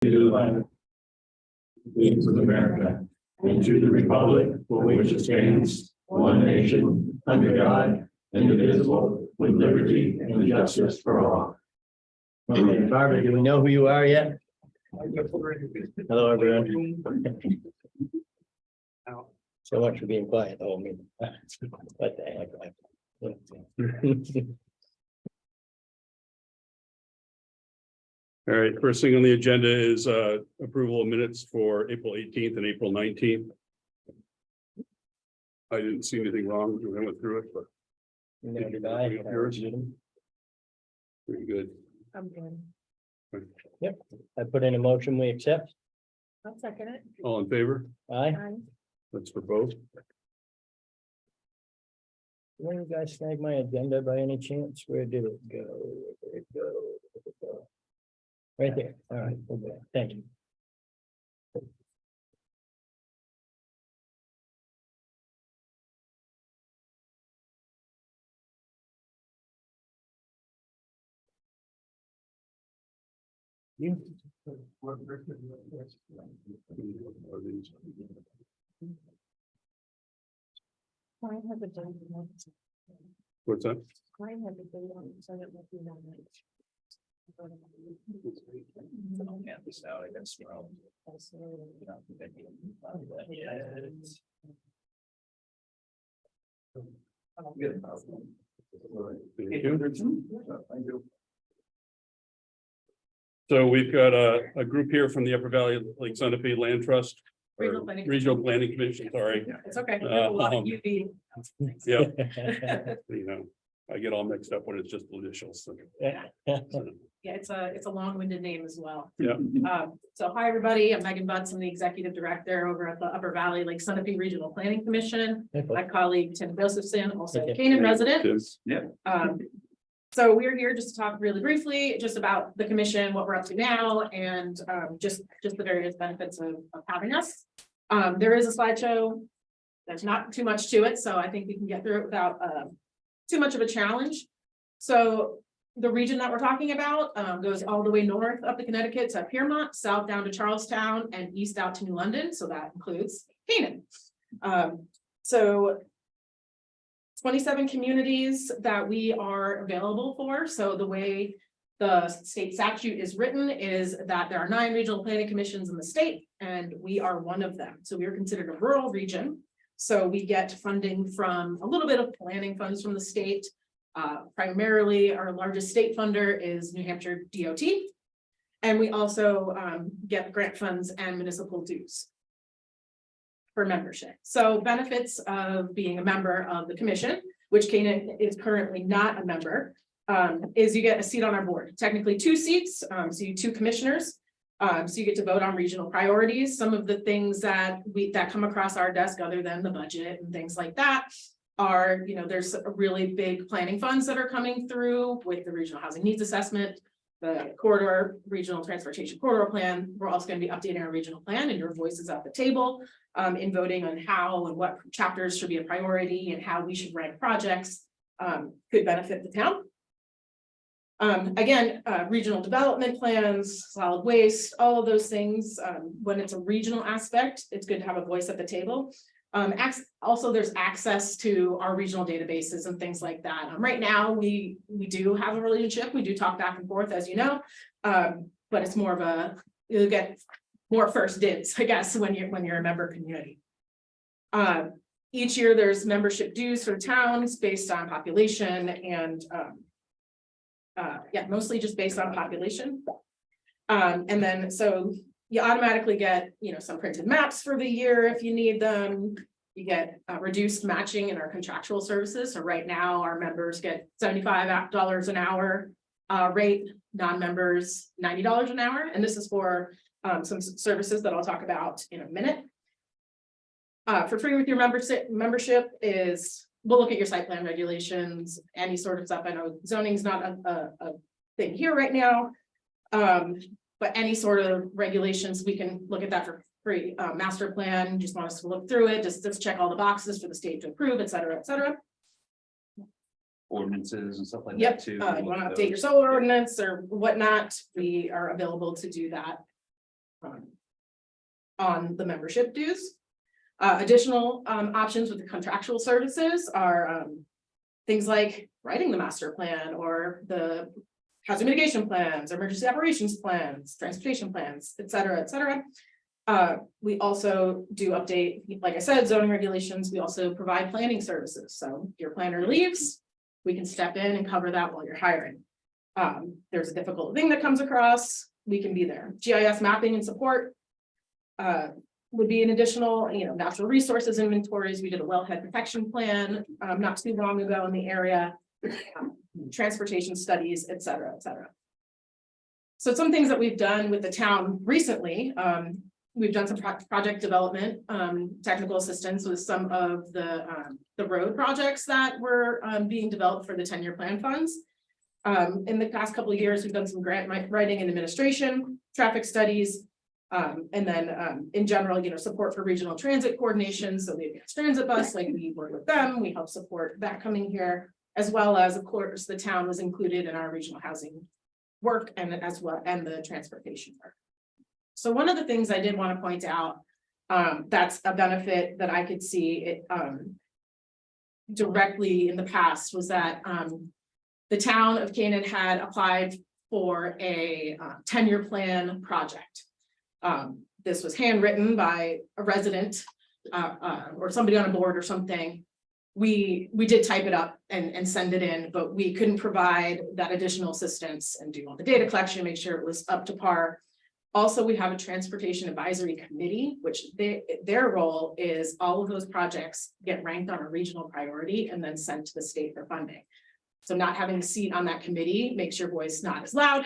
To the flag, of America, and to the republic for which it stands, one nation, under God, indivisible, with liberty and justice for all. Okay, Barbara, do we know who you are yet? Hello, everyone. So much for being quiet the whole meeting. What the heck? All right, first thing on the agenda is approval of minutes for April 18th and April 19th. I didn't see anything wrong. We went through it, but No, did I? Yours? pretty good. I'm good. Yep, I put in a motion, we accept. I'll second it. All in favor? Aye. That's for both. When you guys snag my agenda by any chance? Where did it go? Where did it go? Where did it go? Right there. All right, okay, thank you. Mine has a date on it. What's that? Mine has a date on it, so it must be that night. Thank you. So we've got a group here from the Upper Valley Lake Sunapee Land Trust. or Regional Planning Commission, sorry. It's okay. Yeah, you know, I get all mixed up when it's just initials. So, Yeah, it's a long-winded name as well. yeah, So hi, everybody. I'm Megan Butts. I'm the executive director over at the Upper Valley Lake Sunapee Regional Planning Commission. My colleague Tim Josephson, also a Canaan resident. yeah. So we're here just to talk really briefly, just about the commission, what we're up to now, and just the various benefits of having us. There is a slideshow. There's not too much to it, so I think we can get through it without too much of a challenge. So the region that we're talking about goes all the way north up to Connecticut to Piermont, south down to Charlestown, and east out to New London. So that includes Canaan. So 27 communities that we are available for. So the way the state statute is written is that there are 9 regional planning commissions in the state, and we are one of them. So we are considered a rural region. So we get funding from a little bit of planning funds from the state. Primarily, our largest state funder is New Hampshire DOT. And we also get grant funds and municipal dues for membership. So benefits of being a member of the commission, which Canaan is currently not a member, is you get a seat on our board, technically 2 seats, so you 2 commissioners. So you get to vote on regional priorities. Some of the things that come across our desk, other than the budget and things like that, are, you know, there's a really big planning funds that are coming through with the regional housing needs assessment, the corridor regional transportation corridor plan. We're also going to be updating our regional plan, and your voice is at the table in voting on how and what chapters should be a priority and how we should rank projects could benefit the town. Again, regional development plans, solid waste, all of those things. When it's a regional aspect, it's good to have a voice at the table. Also, there's access to our regional databases and things like that. Right now, we do have a relationship. We do talk back and forth, as you know, but it's more of you'll get more first dibs, I guess, when you're a member community. Each year, there's membership dues for towns based on population and mostly just based on population. And then so you automatically get, you know, some printed maps for the year if you need them. You get reduced matching in our contractual services. So right now our members get $75 an hour rate, non-members $90 an hour. And this is for some services that I'll talk about in a minute. For free with your membership is, we'll look at your site plan regulations, any sort of stuff. I know zoning is not a thing here right now. But any sort of regulations, we can look at that for free. Master plan, just want us to look through it, just check all the boxes for the state to approve, et cetera, et cetera. Ordinances and stuff like Yep, that too. you want to update your solar ordinance or whatnot, we are available to do that. on the membership dues. Additional options with the contractual services are things like writing the master plan or the hazard mitigation plans, emergency operations plans, transportation plans, et cetera, et cetera. We also do update, like I said, zoning regulations. We also provide planning services. So if your planner leaves, we can step in and cover that while you're hiring. There's a difficult thing that comes across, we can be there. GIS mapping and support would be an additional, natural resources inventories. We did a wellhead protection plan not too long ago in the area, transportation studies, et cetera, et cetera. So some things that we've done with the town recently, we've done some project development, technical assistance with some of the road projects that were being developed for the 10-year plan funds. In the past couple of years, we've done some grant writing and administration, traffic studies, and then in general, support for regional transit coordination. So the advanced transit bus, like we work with them, we help support that coming here, as well as, of course, the town was included in our regional housing work and as well, and the transportation work. So one of the things I did want to point out, that's a benefit that I could see it directly in the past was that the town of Canaan had applied for a 10-year plan project. This was handwritten by a resident or somebody on a board or something. We did type it up and send it in, but we couldn't provide that additional assistance and do all the data collection, make sure it was up to par. Also, we have a transportation advisory committee, which their role is all of those projects get ranked on a regional priority and then sent to the state for funding. So not having a seat on that committee makes your voice not as loud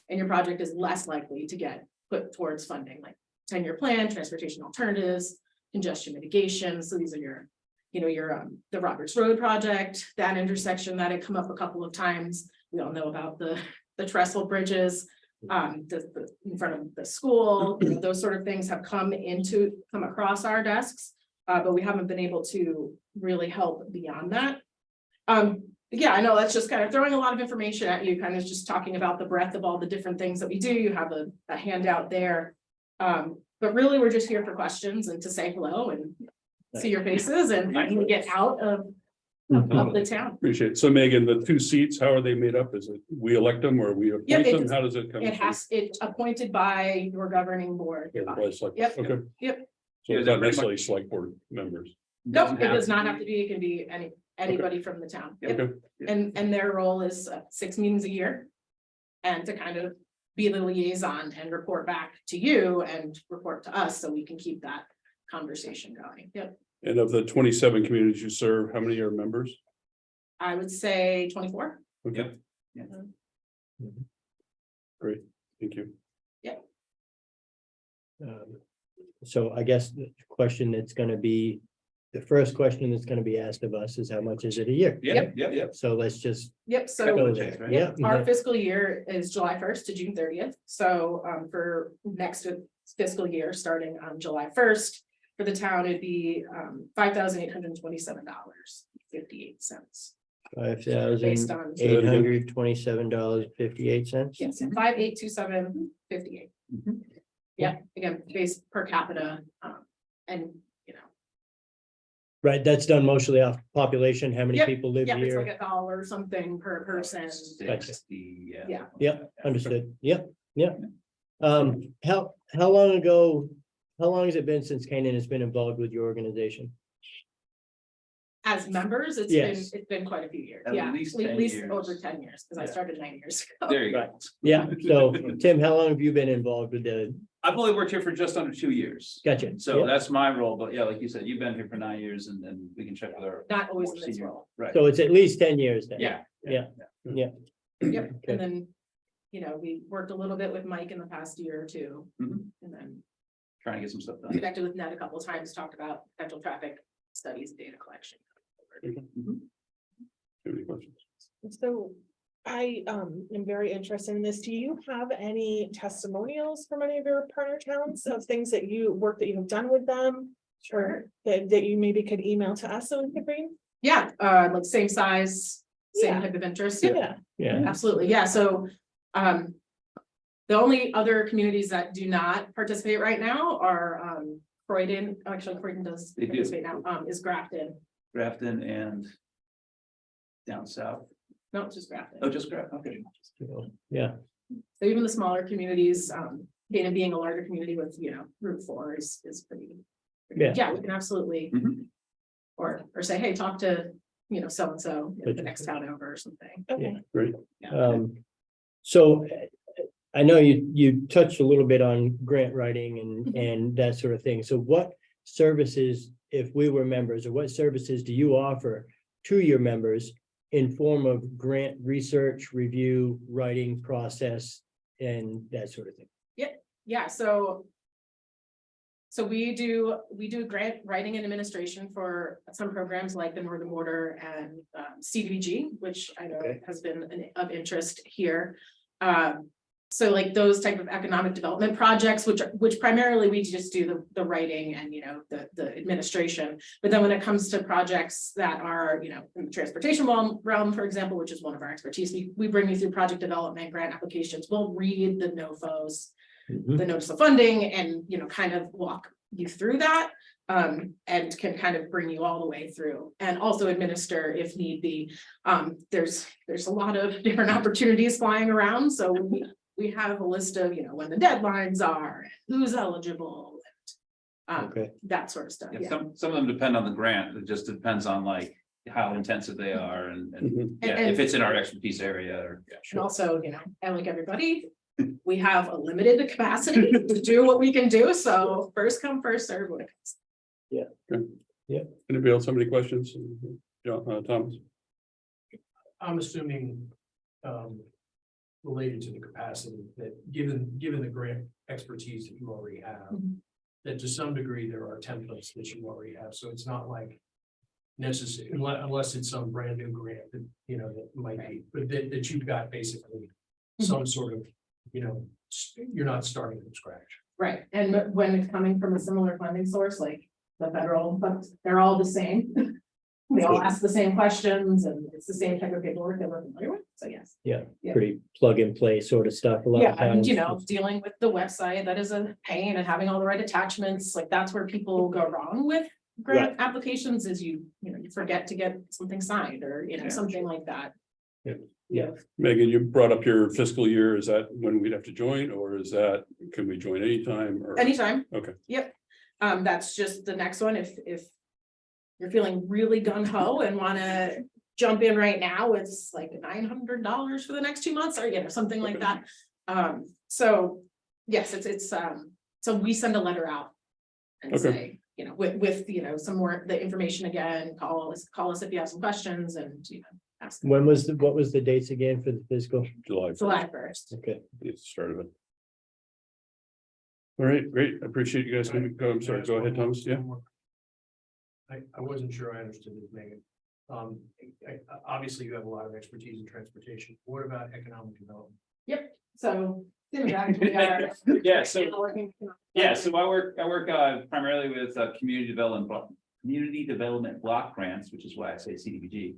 and your project is less likely to get put towards funding, like 10-year plan, transportation alternatives, congestion mitigation. So these are your, the Roberts Road project, that intersection that had come up a couple of times. We all know about the trestle bridges, in front of the school, those sort of things have come across our desks, but we haven't been able to really help beyond that. Yeah, I know that's just kind of throwing a lot of information at you, kind of just talking about the breadth of all the different things that we do. You have a handout there. But really, we're just here for questions and to say hello and see your faces and finally get out of the town. Appreciate it. So Megan, the two seats, how are they made up? Is it we elect them or we appoint them? How does it come? It's appointed by your governing board. Yep. Yep. Okay. Yep. So it's not necessarily select board members. Nope, it does not have to be. It can be anybody from the town. Yep. Okay. And their role is 6 meetings a year. And to kind of be the liaison and report back to you and report to us so we can keep that conversation going. Yep. And of the 27 communities you serve, how many are members? I would say 24. Okay, Yeah. great. Thank you. So I guess the question that's gonna be, the first question that's gonna be asked of us is how much is it a year? Yep. So let's just Yep, so go there. right? Yeah. our fiscal year is July 1st to June 30th. So for next fiscal year, starting on July 1st, for the town, it'd be $5,827.58. $5,827.58. Yes, 5,827.58. Yeah, again, based per capita, and Right, that's done mostly off population, how many Yep, people live yeah, it's like here? $1 something per person. Gotcha. Yeah. Yep, understood, yep. How long ago, how long has it been since Canaan has been involved with your organization? As members, Yes. it's been quite a few years. At Yeah, least 10 years. over 10 years, because I Yeah. started 9 years ago. There you go. Right. Yeah, so Tim, how long have you been involved with the, I've only worked here for just under 2 years. gotcha, So yeah. that's my role, but yeah, like you said, you've been here for 9 years and we can check with our. Not always more in this senior- role. Right. So it's at least 10 years then? Yeah. Yeah. Yep, Okay. and then, we worked a little bit with Mike in the past year or two, Mhm. and then Trying to get some stuff done. connected with Ned a couple of times, talked about potential traffic studies, data collection. Any questions? So I am very interested in this. Do you have any testimonials from any of your partner towns of things that you have done with them? Or that you maybe could email to us so we could read? Yeah, like same size, same Yeah. type of interest. Yeah, Yeah, Absolutely, yeah, so The only other communities that do not participate right now are Croydon, actually Croydon does They do. participate now, is Grafton. Grafton and down south. No, it's just Grafton. Oh, just Grafton, okay. Yeah, So even the smaller communities, Canaan being a larger community with, Route 4 is pretty. Yeah. Yeah, we can absolutely. Mhm. Or say, hey, talk to, so-and-so, the next town over or something. Okay. Great. So I know you touched a little bit on grant writing and that sort of thing. So what services, if we were members, or what services do you offer to your members in form of grant research, review, writing process, and that sort of thing? Yeah, so we do grant writing and administration for some programs like the Northern Border and CDBG, which I know Okay. has been of interest here. So like those type of economic development projects, which primarily we just do the writing and, the administration. But then when it comes to projects that are, in the transportation realm, for example, which is one of our expertise, we bring you through project development, grant applications. We'll read the NOFOs, the notice of funding, and, kind of walk you through that. And can kind of bring you all the way through and also administer if need be. There's a lot of different opportunities flying around. So we have a list of, when the deadlines are, who's eligible, and Okay. that sort of stuff. Yeah, Yeah. some of them depend on the grant. It just depends on like how intensive they are and Mhm. yeah, And- if it's in our expertise area or. Yeah, And also, and like everybody, we have a limited capacity to do what we can do. So first come, first serve when it comes. Anybody else have any questions? John, Thomas? I'm assuming, related to the capacity that given the grant expertise that you already have. Mhm. That to some degree, there are templates that you already have, so it's not like necessary, unless it's some brand new grant that, that might be, but that you've got basically some sort of, you're not starting from scratch. Right. And when it's coming from a similar funding source, like the federal, but they're all the same. They all ask the same questions and it's the same type of paperwork that we're familiar with. So yes. Yeah. Pretty plug and play sort of stuff. A lot Yeah, of and times. dealing with the website, that is a pain, and having all the right attachments, like that's where people go wrong with grant applications is you forget to get something signed or, something like that. Yeah. Megan, you brought up your fiscal year. Is that when we'd have to join, or is that, can we join anytime or? Anytime. Okay. Yep. That's just the next one. If you're feeling really gung ho and wanna jump in right now, it's like $900 for the next 2 months or, something like that. So yes, it's so we send a letter out and Okay. say, with some more, the information again, call us if you have some questions and, ask. What was the dates again for the fiscal? July. July 1st. Okay. It's the start of it. All right, great. I appreciate you guys. I'm sorry, go ahead, Thomas. Yeah. I wasn't sure I understood this, Megan. Obviously you have a lot of expertise in transportation. What about economic development? Yep, so. we are Yeah, so, working. yeah, so I work primarily with community development block grants, which is why I say CDBG.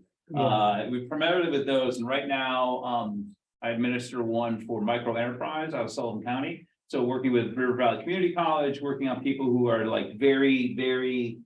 We primarily with those, and right now, I administer one for micro enterprise out of Sullivan County. So working with River Valley Community College, working on people who are like very, very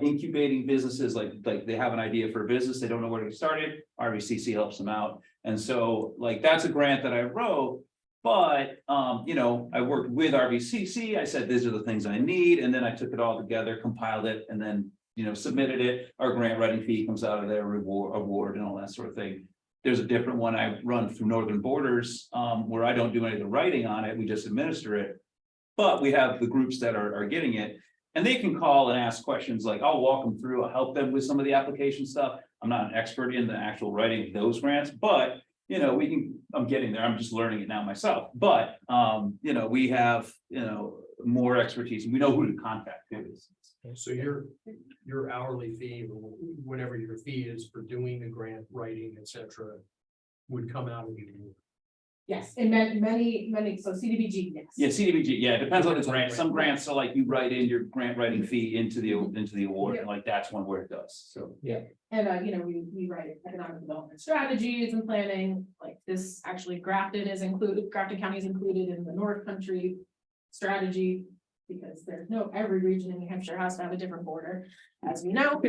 incubating businesses, like they have an idea for a business, they don't know where to get started. RVCC helps them out. And so like that's a grant that I wrote. But I worked with RVCC. I said, these are the things I need. And then I took it all together, compiled it, and then, submitted it. Our grant writing fee comes out of their award and all that sort of thing. There's a different one I run through Northern Borders, where I don't do any of the writing on it. We just administer it. But we have the groups that are getting it, and they can call and ask questions like, I'll walk them through, I'll help them with some of the application stuff. I'm not an expert in the actual writing of those grants, but I'm getting there. I'm just learning it now myself. But, we have, more expertise and we know who to contact too. So your hourly fee, or whatever your fee is for doing the grant writing, et cetera, would come out of your. Yes, and many, so CDBG, yes. Yeah, CDBG, yeah, it depends on the grant. Some grants are like you write in your grant writing fee into the award, and like that's one where it does, so. And, you know, we write economic development strategies and planning, like this actually Grafton County is included in the North Country strategy. Because there's every region in New Hampshire has to have a different border, as we know.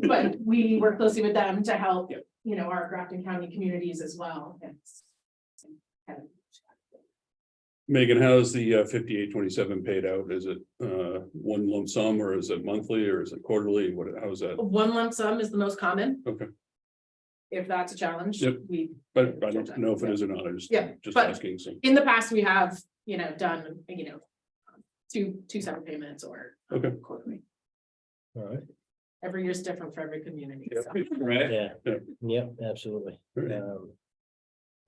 But we work closely with them to help, you know, our Grafton County communities as well. Megan, how's the 5827 paid out? Is it one lump sum, or is it monthly, or is it quarterly? How's that? One lump sum is the most common. Okay. If that's a challenge, Yep. But I don't know if it is or not. I just but asking. So in the past, we have, you know, done, you know, two separate payments or quarterly. All right, Every year's different for every community. Yeah. So. Right. yeah, absolutely. Right.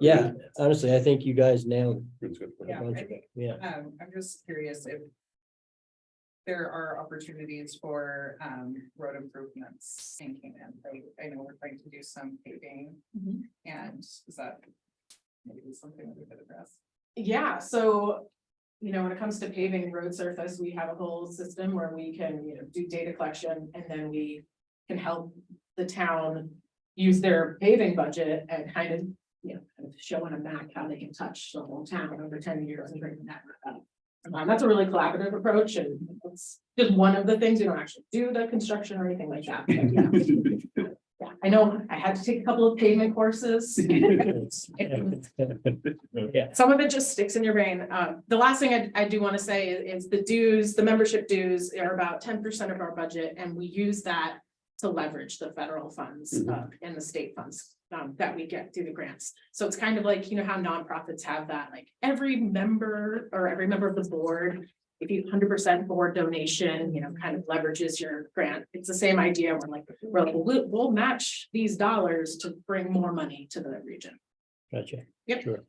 Yeah, honestly, I think you guys nailed That's good. a bunch of it, yeah. I'm just curious if there are opportunities for road improvements in Canaan. I know we're trying to do some paving, Mhm. and is that maybe something that we could address? Yeah, so, you know, when it comes to paving road surface, we have a whole system where we can, you know, do data collection, and then we can help the town use their paving budget and kind of, you know, kind of show on a map how they can touch the whole town over 10 years and bring that up. That's a really collaborative approach, and it's just one of the things. You don't actually do the construction or anything like that. But yeah. Yeah, I know I had to take a couple of pavement courses. Yeah, Some of it just sticks in your brain. The last thing I do want to say is the dues, the membership dues are about 10% of our budget, and we use that to leverage the federal funds and the state funds that we get through the grants. So it's kind of like, you know, how nonprofits have that, like every member of the board, if you 100% board donation, you know, kind of leverages your grant. It's the same idea. We'll match these dollars to bring more money to the region. gotcha. Yep. Sure.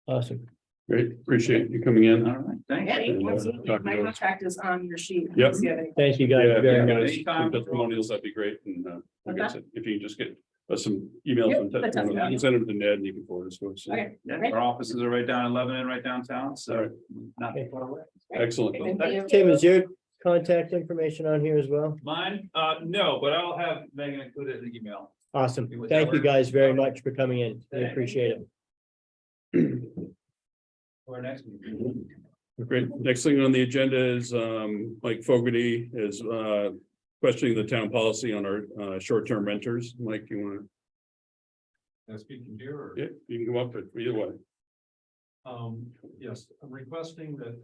Awesome. Great, appreciate you coming in. All right, thanks. Yeah, And, absolutely. talking My to us. contract is on your sheet. Yep. If you have any- Thank you guys Yeah, very yeah, much. Anytime. some testimonials, that'd be great. And like I Okay. said, if you can just get us some emails, Yep, and the testimonials, you can send them to Ned and you can forward us. So, Okay. Yeah, Great. our offices are right down in Lebanon, right downtown, All so right. not too far away. Excellent. Thank you. Tim, is your contact information on here as well? Mine, no, but I'll have Megan include it in the email. Awesome. Thank you guys very much for coming in. We appreciate it. For our next meeting. Great. Next thing on the agenda is Mike Fogarty is questioning the town policy on our short-term renters. Mike, you want Can I speak from here or? to, yeah, you can come up either way. Yes, I'm requesting that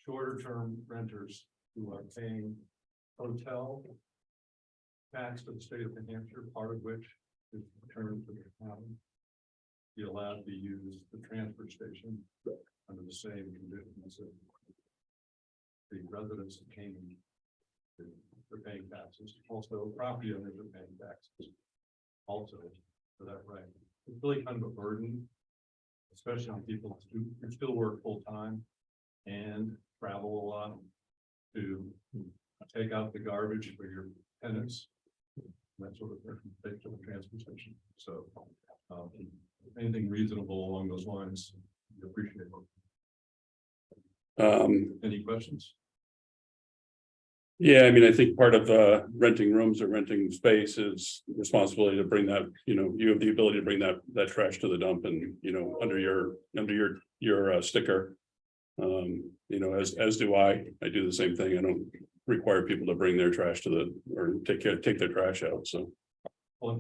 shorter term renters who are paying hotel tax to the state of New Hampshire, part of which is returned to the town, be allowed to use the transfer station under the same conditions that the residents of Canaan are paying taxes. Also, property owners are paying taxes also for that right. It's really kind of a burden, especially on people who still work full time and travel a lot to take out the garbage for your tenants. That sort of thing, take to the transfer station. So anything reasonable along those lines, we appreciate it. Any questions? Yeah, I mean, I think part of renting rooms or renting space is responsibility to bring that, you know, you have the ability to bring that trash to the dump and, you know, under your sticker. You know, as do I do the same thing. I don't require people to bring their trash or take their trash out, so. Well,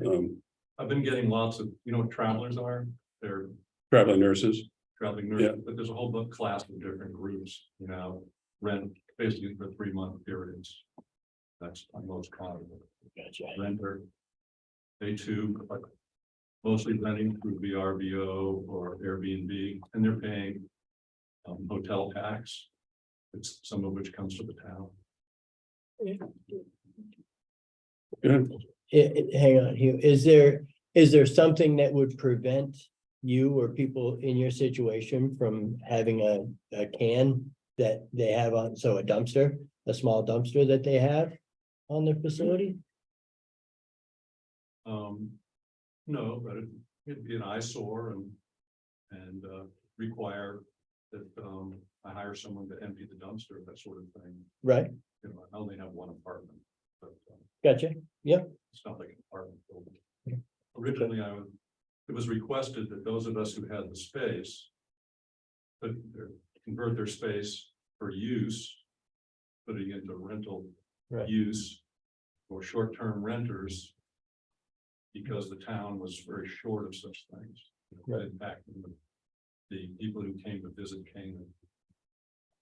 I've been getting lots of, you know what travelers are? They're Traveling nurses, traveling Yeah. nurses, but there's a whole class of different groups, you know, rent basically for 3-month periods. That's the most common. Renter. They too, like mostly renting through VRBO or Airbnb, and they're paying hotel tax. It's some of which comes to the town. good. Hang on, Hugh, is there something that would prevent you or people in your situation from having a can that they have on, so a small dumpster that they have on their facility? No, but it'd be an eyesore and and require that I hire someone to empty the dumpster, that sort of thing. right, You know, I only have one apartment, but gotcha, yeah, it's not like an apartment building. Originally, it was requested that those of us who had the space could convert their space for use, putting into rental Right. use or short-term renters, because the town was very short of such things. Right. Impacting the people who came to visit Canaan.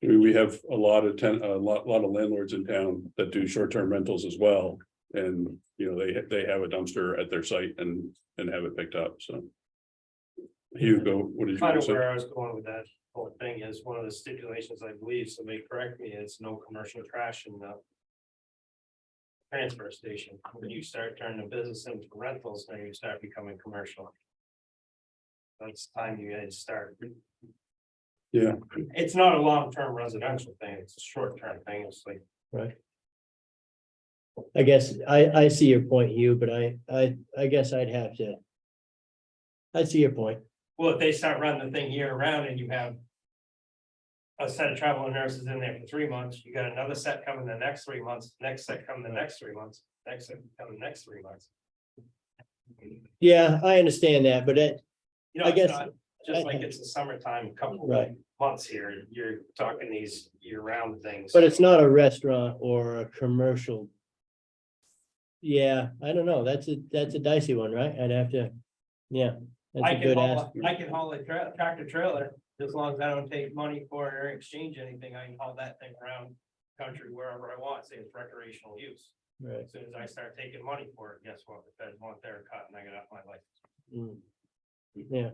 We have a lot of lot of landlords in town that do short-term rentals as well. And, you know, they have a dumpster at their site and have it picked up, so. Hugo, what did you Kind want of to say? where I was going with that whole thing is one of the stipulations, I believe, so they correct me, is no commercial trash in the transfer station. When you start turning the business into rentals, then you start becoming commercial. That's the time you guys start. Yeah. It's not a long-term residential thing, it's a short-term thing, it's like, I guess, I see your point, Hugh, but I guess I'd have to. I see your point, well, if they start running the thing year round and you have a set of traveling nurses in there for 3 months, you got another set coming the next 3 months, next set coming the next 3 months, next set coming the next 3 months. yeah, I understand that, but it, You know, I it's guess- not just like it's the summertime, couple Right. months here, you're talking these year-round things. but it's not a restaurant or a commercial. Yeah, I don't know, that's a dicey one, right? I'd have to, yeah, that's I a can good ask. haul, I can haul a tractor trailer, as long as I don't take money for it or exchange anything, I can haul that thing around country wherever I want, say it's recreational use. Right. As soon as I start taking money for it, guess what, the feds want their cut and I get off my license. Mm. Yeah,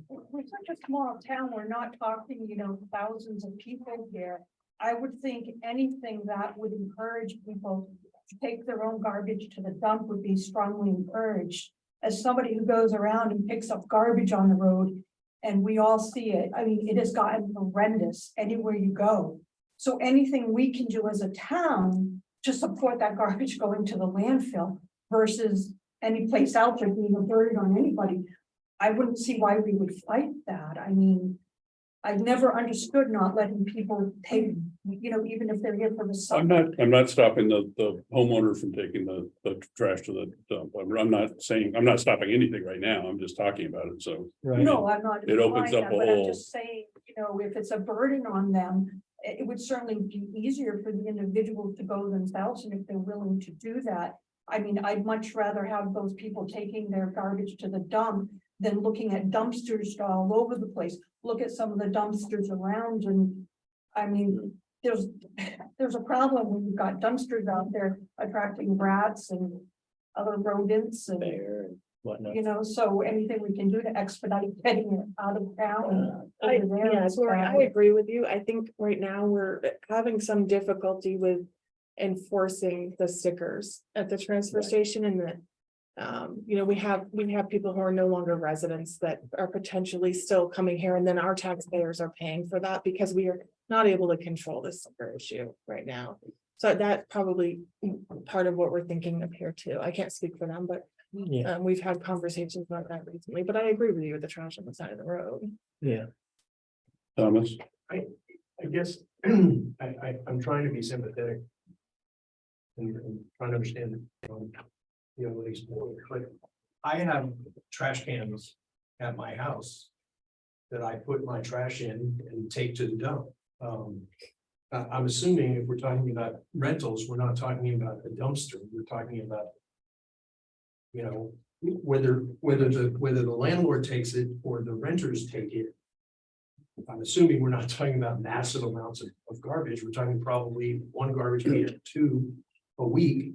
We're such a small town, we're not talking, thousands of people here. I would think anything that would encourage people to take their own garbage to the dump would be strongly encouraged. As somebody who goes around and picks up garbage on the road, and we all see it, I mean, it has gotten horrendous anywhere you go. So anything we can do as a town to support that garbage going to the landfill versus any place else or being a burden on anybody, I wouldn't see why we would fight that. I mean, I've never understood not letting people take, even if they're here for the summer. I'm not stopping the homeowner from taking the trash to the dump. I'm not stopping anything right now. I'm just talking about it, so. right, No, I'm not. It opens implying up that, a but I'm whole- just saying, if it's a burden on them, it would certainly be easier for the individual to go themselves, and if they're willing to do that. I mean, I'd much rather have those people taking their garbage to the dump than looking at dumpsters all over the place. Look at some of the dumpsters around, and I mean, there's a problem when you've got dumpsters out there attracting rats and other rodents and, fair and whatnot. so anything we can do to expedite getting it out of town. over there Yeah, is so I bad. agree with you. I think right now we're having some difficulty with enforcing the stickers at the transfer Right. station and that. We have people who are no longer residents that are potentially still coming here, and then our taxpayers are paying for that because we are not able to control this sticker issue right now. So that's probably part of what we're thinking of here too. I can't speak for them, but Yeah, we've had conversations about that recently, but I agree with you with the trash on the side of the road. yeah, Thomas, I guess, I'm trying to be sympathetic. And trying to understand, at least more, but I have trash cans at my house. That I put my trash in and take to the dump. I'm assuming if we're talking about rentals, we're not talking about a dumpster, we're talking about. Whether the landlord takes it or the renters take it. I'm assuming we're not talking about massive amounts of garbage. We're talking probably one garbage can or two a week.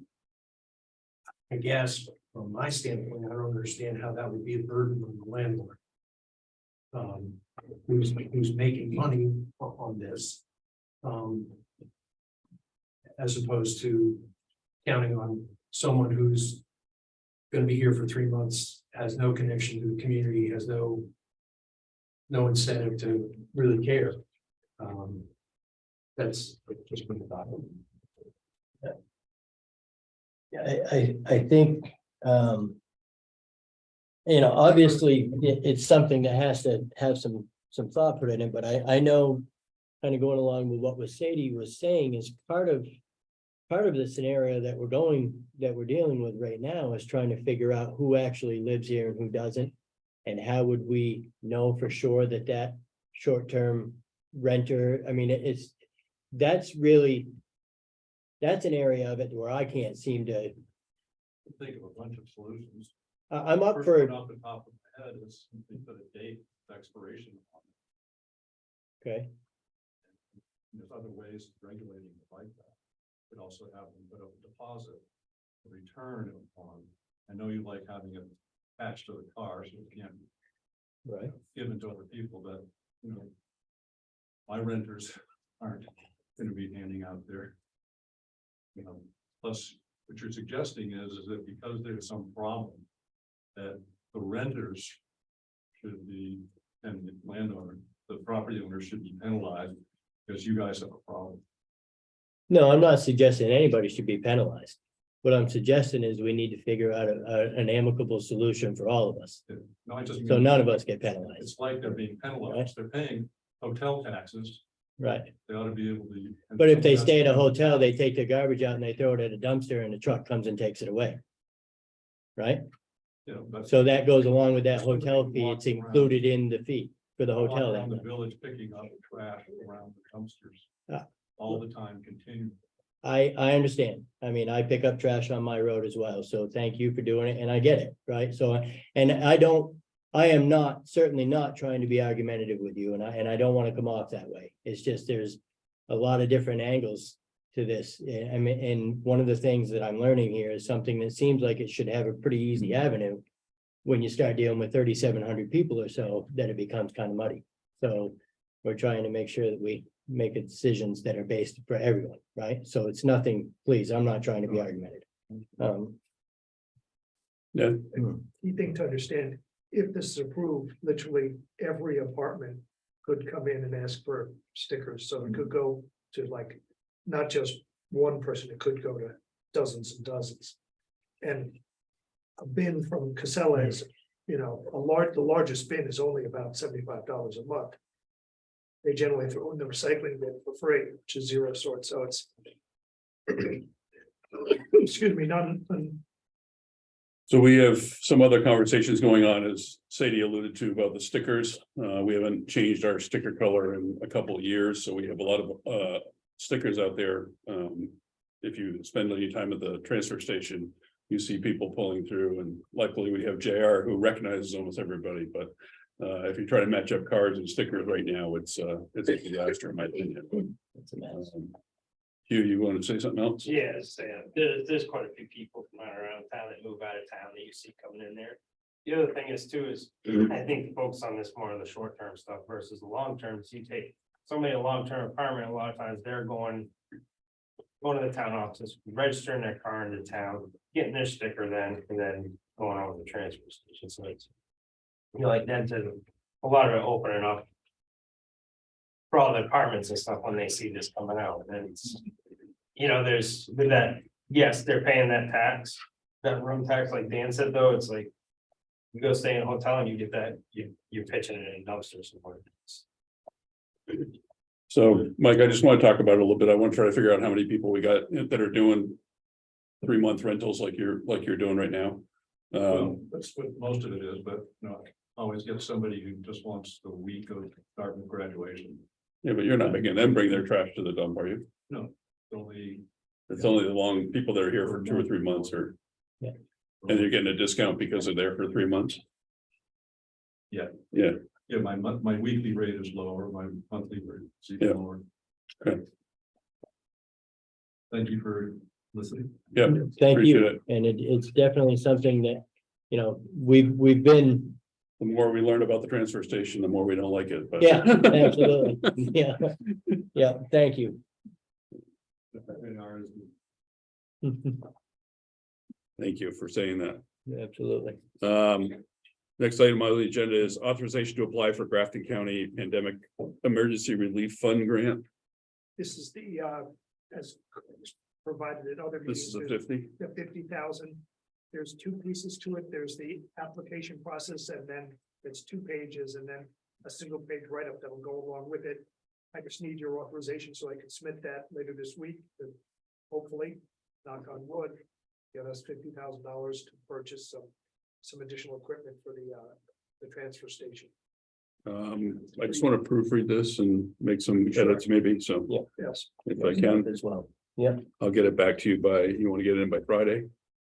I guess from my standpoint, I don't understand how that would be a burden on the landlord. Who's making money on this. As opposed to counting on someone who's going to be here for 3 months, has no connection to the community, has no incentive to really care. That's just been the thought. I think, You know, obviously, it's something that has to have some thought put in it, but I know. Kind of going along with what Sadie was saying is part of the scenario that we're dealing with right now is trying to figure out who actually lives here and who doesn't. And how would we know for sure that short-term renter, I mean, that's an area of it where I can't seem to, Think of a bunch of solutions. I'm up First for, one off the top of my head is simply put a date of expiration on it. okay, There's other ways of regulating it like that. Could also have them put up a deposit, a return upon. I know you like having it attached to the car, so it can't be right, given to other people, but, you know, my renters aren't gonna be handing out their, you know, plus, what you're suggesting is that because there's some problem, that the renters should be, and the landowner, the property owner should be penalized because you guys have a problem. no, I'm not suggesting anybody should be penalized. What I'm suggesting is we need to figure out an amicable solution for all of us, No, I just. so mean none of us get penalized, It's like they're being penalized. They're paying hotel taxes. right? They ought to be able to. But if they stay at a hotel, they take their garbage out and they throw it at a dumpster and the truck comes and takes it away. Right? You know, but. So that goes along with that hotel fee. It's included in the fee for the Walk hotel. around the that month. village picking up trash around the dumpsters. Ah. All the time, continuing. I understand. I mean, I pick up trash on my road as well. So thank you for doing it. And I get it, right? So, and I am certainly not trying to be argumentative with you and I don't want to come off that way. It's just, there's a lot of different angles to this. I mean, and one of the things that I'm learning here is something that seems like it should have a pretty easy avenue. When you start dealing with 3,700 people or so, then it becomes kind of muddy. So we're trying to make sure that we make decisions that are based for everyone, right? So it's nothing, please, I'm not trying to be argumentative. Yeah, Key thing to understand, if this is approved, literally every apartment could come in and ask for stickers, so it could go to like, not just one person, it could go to dozens and dozens. And a bin from Casella is, you know, the largest bin is only about $75 a month. They generally throw in the recycling bin for free, which is zero sort, so it's excuse me, so we have some other conversations going on, as Sadie alluded to, about the stickers. We haven't changed our sticker color in a couple of years, so we have a lot of stickers out there. If you spend any time at the transfer station, you see people pulling through, and luckily we have JR who recognizes almost everybody, but if you try to match up cards and stickers right now, it's a disaster in my opinion. It's a mess. Hugh, you want to say something else? Yes, there's quite a few people from around town that move out of town that you see coming in there. The other thing is too, is I think focus on this more of the short term stuff versus the long term. So you take somebody a long term apartment, a lot of times they're going to the town office, registering their car in the town, getting their sticker then, and then going on to the transfer station. So it's, you know, like that's a lot of it opening up for all the apartments and stuff when they see this coming out. And it's, you know, there's with that, yes, they're paying that tax, that room tax, like Dan said, though, it's like you go stay in a hotel and you get that, you're pitching it in a dumpster somewhere. So, Mike, I just want to talk about it a little bit. I want to try to figure out how many people we got that are doing 3-month rentals like you're doing right now. Well, that's what most of it is, but you know, always get somebody who just wants the week of start with graduation. Yeah, but you're not making them bring their trash to the dump, are you? No, only. It's only the long people that are here for 2 or 3 months, or. Yeah. And you're getting a discount because they're there for 3 months? Yeah. Yeah. Yeah, my weekly rate is lower, my monthly rate is Yeah. even lower. Okay. Thank you for listening. Yeah. Thank Appreciate you. it. And it's definitely something that, you know, we've been, The more we learn about the transfer station, the more we don't like it, but. yeah, absolutely. Yeah. Yeah, thank you. And ours, Thank you for saying that. Absolutely. Next item on the agenda is authorization to apply for Grafton County Pandemic Emergency Relief Fund Grant. this is the as provided in other. This is a meetings, 50. the 50,000 there's two pieces to it. There's the application process, and then it's 2 pages, and then a single page write-up that'll go along with it. I just need your authorization so I can submit that later this week, to hopefully, knock on wood, get us $50,000 to purchase some additional equipment for the transfer station. I just want to proofread this and make some edits maybe, so Yes, if I can, As well. I'll get it back to you by, you want to get it in by Friday?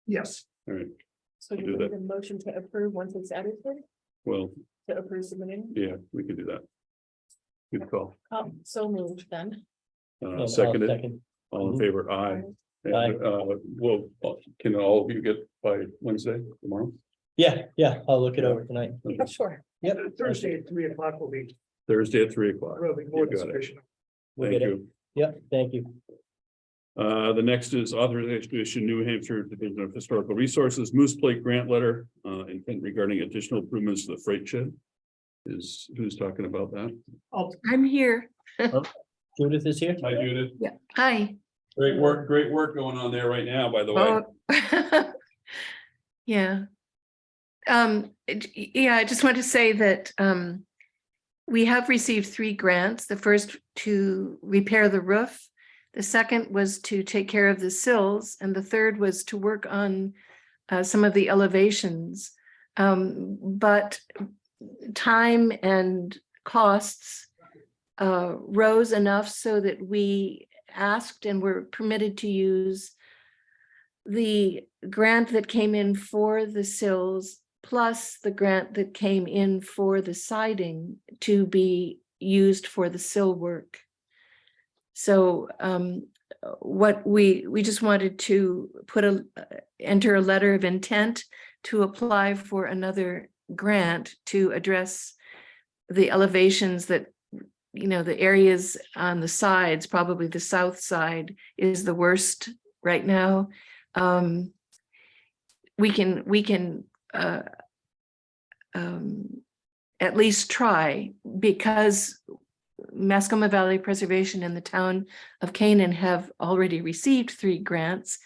yes. All right, So do you that. need a motion to approve once it's edited, well, to approve submitting? yeah, we can do that. Good call. So moved then. And I'll Seconded, second. all in favor, aye. And, Aye. well, can all of you get by Wednesday, tomorrow? Yeah, I'll look it over tonight. Oh, sure. Yep. Thursday at 3 o'clock will be Thursday at 3 o'clock. really more than You got it. sufficient. We'll Thank get it. you. Yep, thank you. The next is authorization to issue New Hampshire Division of Historical Resources Moose Plate Grant Letter, intent regarding additional improvements to the freight shed. Who's talking about that? I'm here. Judith is here? Hi, Judith. Yeah. Hi. Great work going on there right now, by the way. Oh. Yeah. Yeah, I just want to say that we have received 3 grants. The first to repair the roof. The second was to take care of the sills, and the third was to work on some of the elevations. But time and costs rose enough so that we asked and were permitted to use the grant that came in for the sills plus the grant that came in for the siding to be used for the sill work. So what we just wanted to enter a letter of intent to apply for another grant to address the elevations that, you know, the areas on the sides, probably the south side is the worst right now. We can at least try, because Mascoma Valley Preservation and the town of Canaan have already received 3 grants.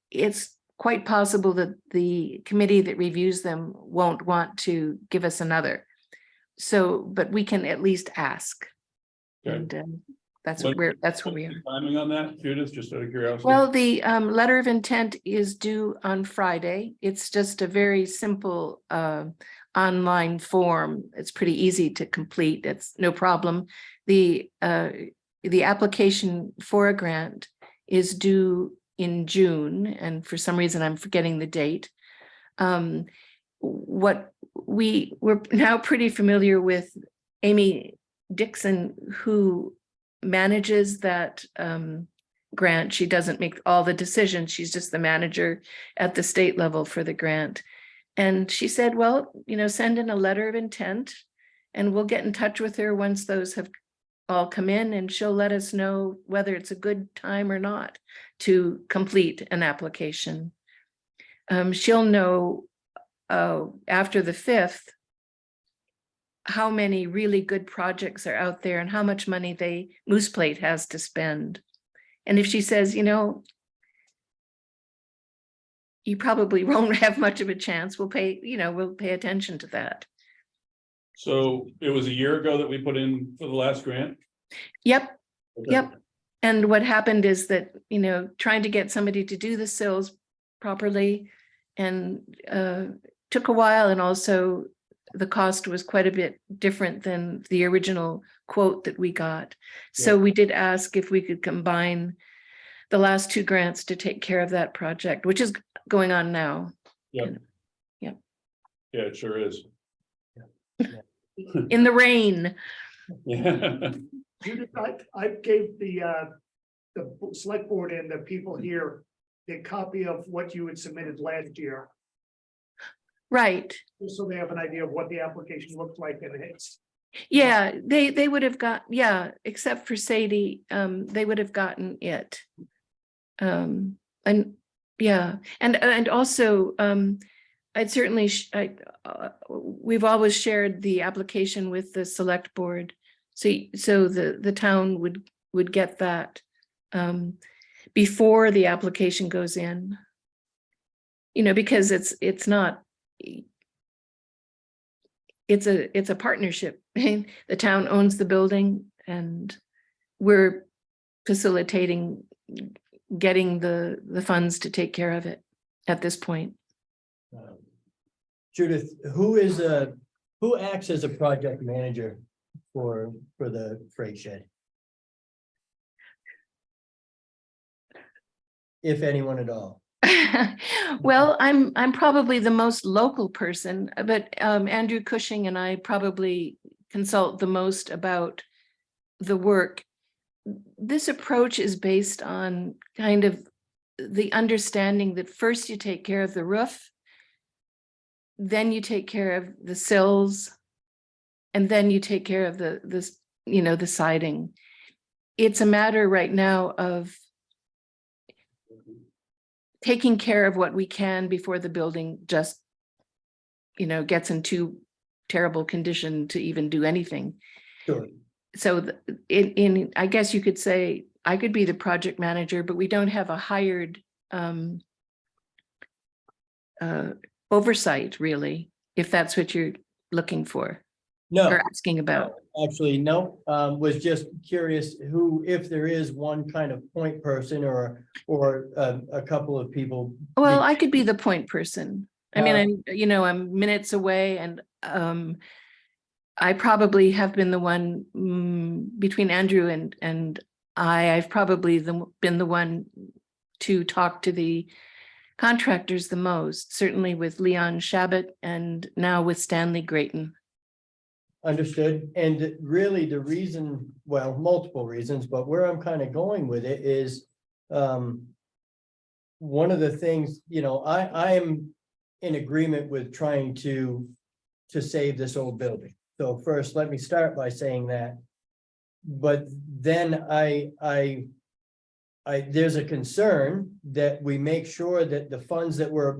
It's quite possible that the committee that reviews them won't want to give us another. So, but we can at least ask. Okay. And that's What- where we What's are. the Timing on that, Judith, just out of curiosity? Well, the letter of intent is due on Friday. It's just a very simple online form. It's pretty easy to complete. It's no problem. The application for a grant is due in June, and for some reason I'm forgetting the date. What we're now pretty familiar with Amy Dixon, who manages that grant. She doesn't make all the decisions. She's just the manager at the state level for the grant. And she said, well, you know, send in a letter of intent and we'll get in touch with her once those have all come in, and she'll let us know whether it's a good time or not to complete an application. She'll know after the 5th how many really good projects are out there and how much money Moose Plate has to spend. And if she says, you know, you probably won't have much of a chance, we'll pay attention to that. So it was a year ago that we put in for the last grant? Yep, Okay. yep. And what happened is that, you know, trying to get somebody to do the sills properly and took a while, and also the cost was quite a bit different than the original quote that we got. So we did ask if we could combine the last 2 grants to take care of that project, which is going on now. Yep. Yep. Yeah, it sure is. In the rain. Yeah. Judith, I gave the select board and the people here a copy of what you had submitted last year, Right. just so they have an idea of what the application looked like, and it's. Yeah, they would have got, yeah, except for Sadie, they would have gotten it. And yeah, and also, I'd certainly, we've always shared the application with the select board. So the town would get that before the application goes in. because it's not. It's a partnership. The town owns the building and we're facilitating getting the funds to take care of it at this point. Judith, who acts as a project manager for the freight shed? If anyone at all. Well, I'm probably the most local person, but Andrew Cushing and I probably consult the most about the work. This approach is based on kind of the understanding that first you take care of the roof, then you take care of the sills, and then you take care of the siding. It's a matter right now of taking care of what we can before the building just, gets in too terrible condition to even do anything. Sure. So I guess you could say I could be the project manager, but we don't have a hired oversight really, if that's what you're looking for No, or asking about. actually, no, was just curious if there is one kind of point person or a couple of people. Well, I could be the point person. I mean, I'm minutes away and I probably have been the one between Andrew and I've probably been the one to talk to the contractors the most, certainly with Leon Shabbat and now with Stanley Grayton. Understood. And really the reason, well, multiple reasons, but where I'm kind of going with it is one of the things, I am in agreement with trying to save this old building. So first, let me start by saying that. But then there's a concern that we make sure that the funds that we're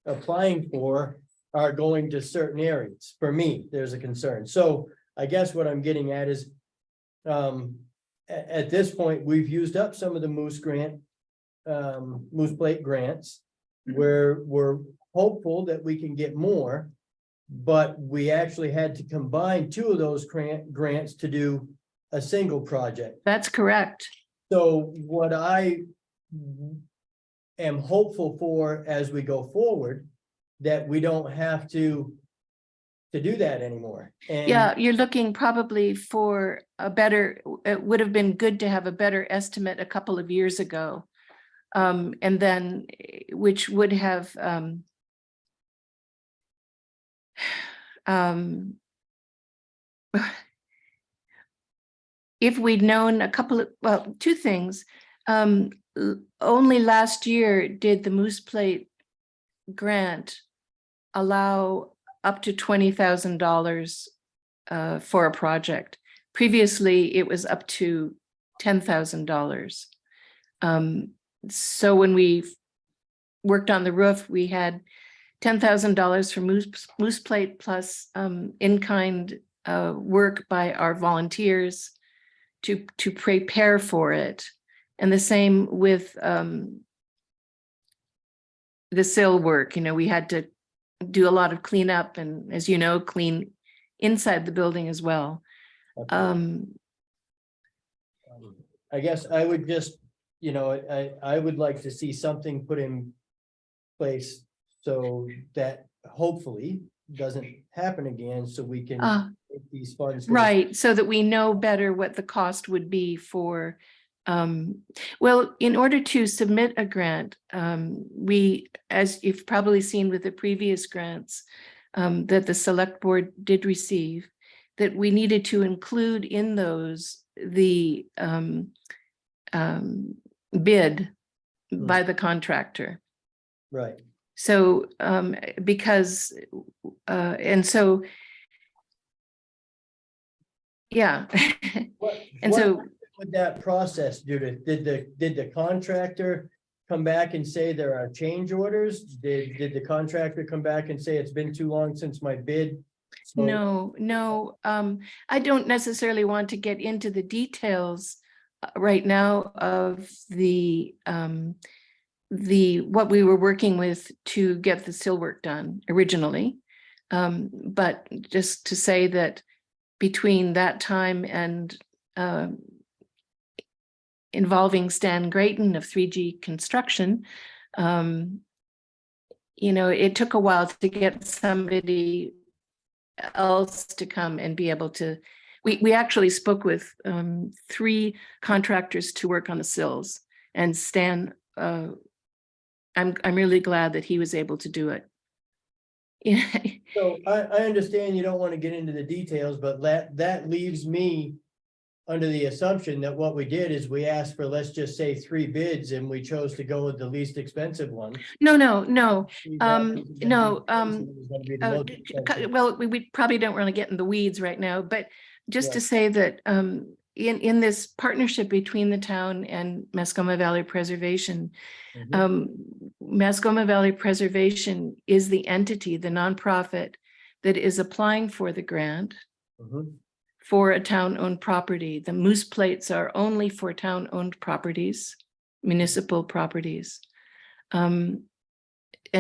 applying for are going to certain areas. For me, there's a concern. So I guess what I'm getting at is, at this point, we've used up some of the Moose Plate grants. We're hopeful that we can get more, but we actually had to combine two of those grants to do a single project. That's correct. So what I am hopeful for as we go forward, that we don't have to do that anymore. And Yeah, you're looking probably for it would have been good to have a better estimate a couple of years ago. And then, which would have if we'd known two things. Only last year did the Moose Plate grant allow up to $20,000 for a project. Previously, it was up to $10,000. So when we worked on the roof, we had $10,000 for Moose Plate plus in-kind work by our volunteers to prepare for it. And the same with the sill work. We had to do a lot of cleanup and, as you know, clean inside the building as well. I guess I would just, I would like to see something put in place so that hopefully doesn't happen again, so we can take these funds. Right, so that we know better what the cost would be for, well, in order to submit a grant, we, as you've probably seen with the previous grants that the Selectboard did receive, that we needed to include in those the bid by the contractor. Right. So, because, and so, yeah. And so with that process, Judith, did the contractor come back and say there are change orders? Did the contractor come back and say it's been too long since my bid? So- No, I don't necessarily want to get into the details right now of the what we were working with to get the sill work done originally. But just to say that between that time and involving Stan Grayton of 3G Construction, it took a while to get somebody else to come and be able to, we actually spoke with 3 contractors to work on the sills, and Stan, I'm really glad that he was able to do it. Yeah. So I understand you don't want to get into the details, but that leaves me under the assumption that what we did is we asked for, let's just say 3 bids, and we chose to go with the least expensive one. No. Well, We probably don't want to get in the weeds right now, but just Yeah. to say that in this partnership between the town and Mascoma Valley Preservation, Mascoma Valley Preservation is the entity, the nonprofit that is applying for the grant for a town-owned property. The moose plates are only for town-owned properties, municipal properties. And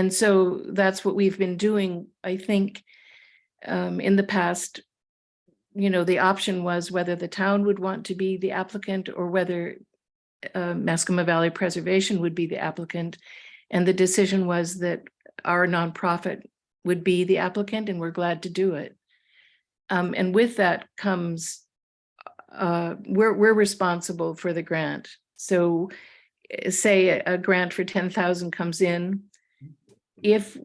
so that's what we've been doing. I think in the past, the option was whether the town would want to be the applicant or whether Mascoma Valley Preservation would be the applicant. And the decision was that our nonprofit would be the applicant, and we're glad to do it. And with that comes, we're responsible for the grant. So say a grant for 10,000 comes in, if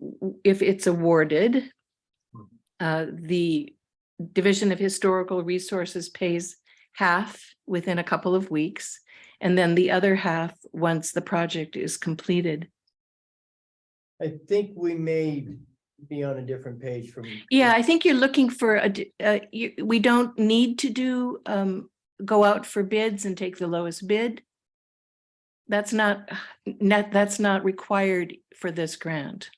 it's awarded, the Division of Historical Resources pays half within a couple of weeks, and then the other half once the project is completed. I think we may be on a different page from. Yeah, I think you're looking for we don't need to do go out for bids and take the lowest bid. That's not required for this grant.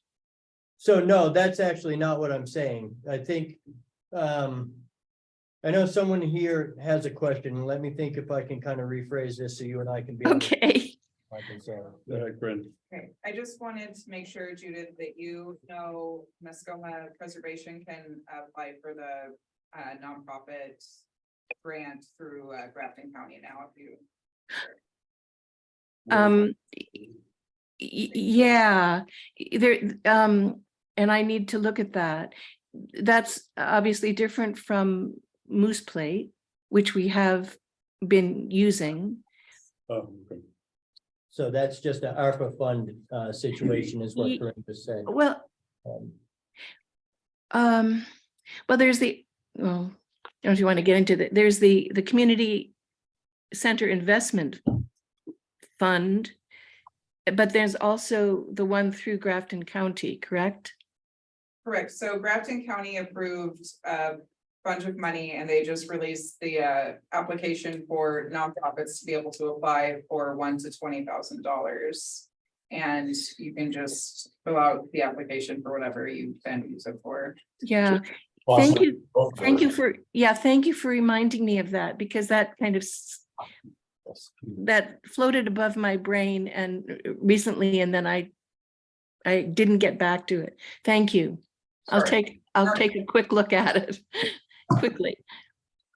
So no, that's actually not what I'm saying. I think, I know someone here has a question. Let me think if I can kind of rephrase this so you and I can be. Okay. My concern. Brent. Okay, I just wanted to make sure, Judith, that Mascoma Preservation can apply for the nonprofit grant through Grafton County now, if you. Yeah, there, and I need to look at that. That's obviously different from Moose Plate, which we have been using. Oh, okay. So that's just an ARPA fund situation is what Corinne just said. Well, there's the, well, don't you want to get into that? There's the community center investment fund, but there's also the one through Grafton County, correct? Correct. So Grafton County approved a bunch of money, and they just released the application for nonprofits to be able to apply for $1,000 to $20,000. And you can just fill out the application for whatever you plan to use it for. Yeah. Thank you. Thank you for reminding me of that, because that kind of that floated above my brain and recently, and then I didn't get back to it. Thank you. I'll take a quick look at it quickly.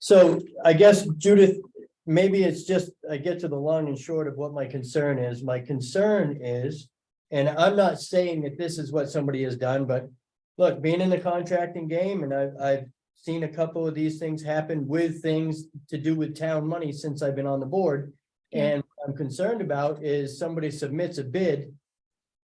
So I guess, Judith, maybe it's just, I get to the long and short of what my concern is. My concern is, and I'm not saying that this is what somebody has done, but look, being in the contracting game, and I've seen a couple of these things happen with things to do with town money since I've been on the board. And what I'm concerned about is somebody submits a bid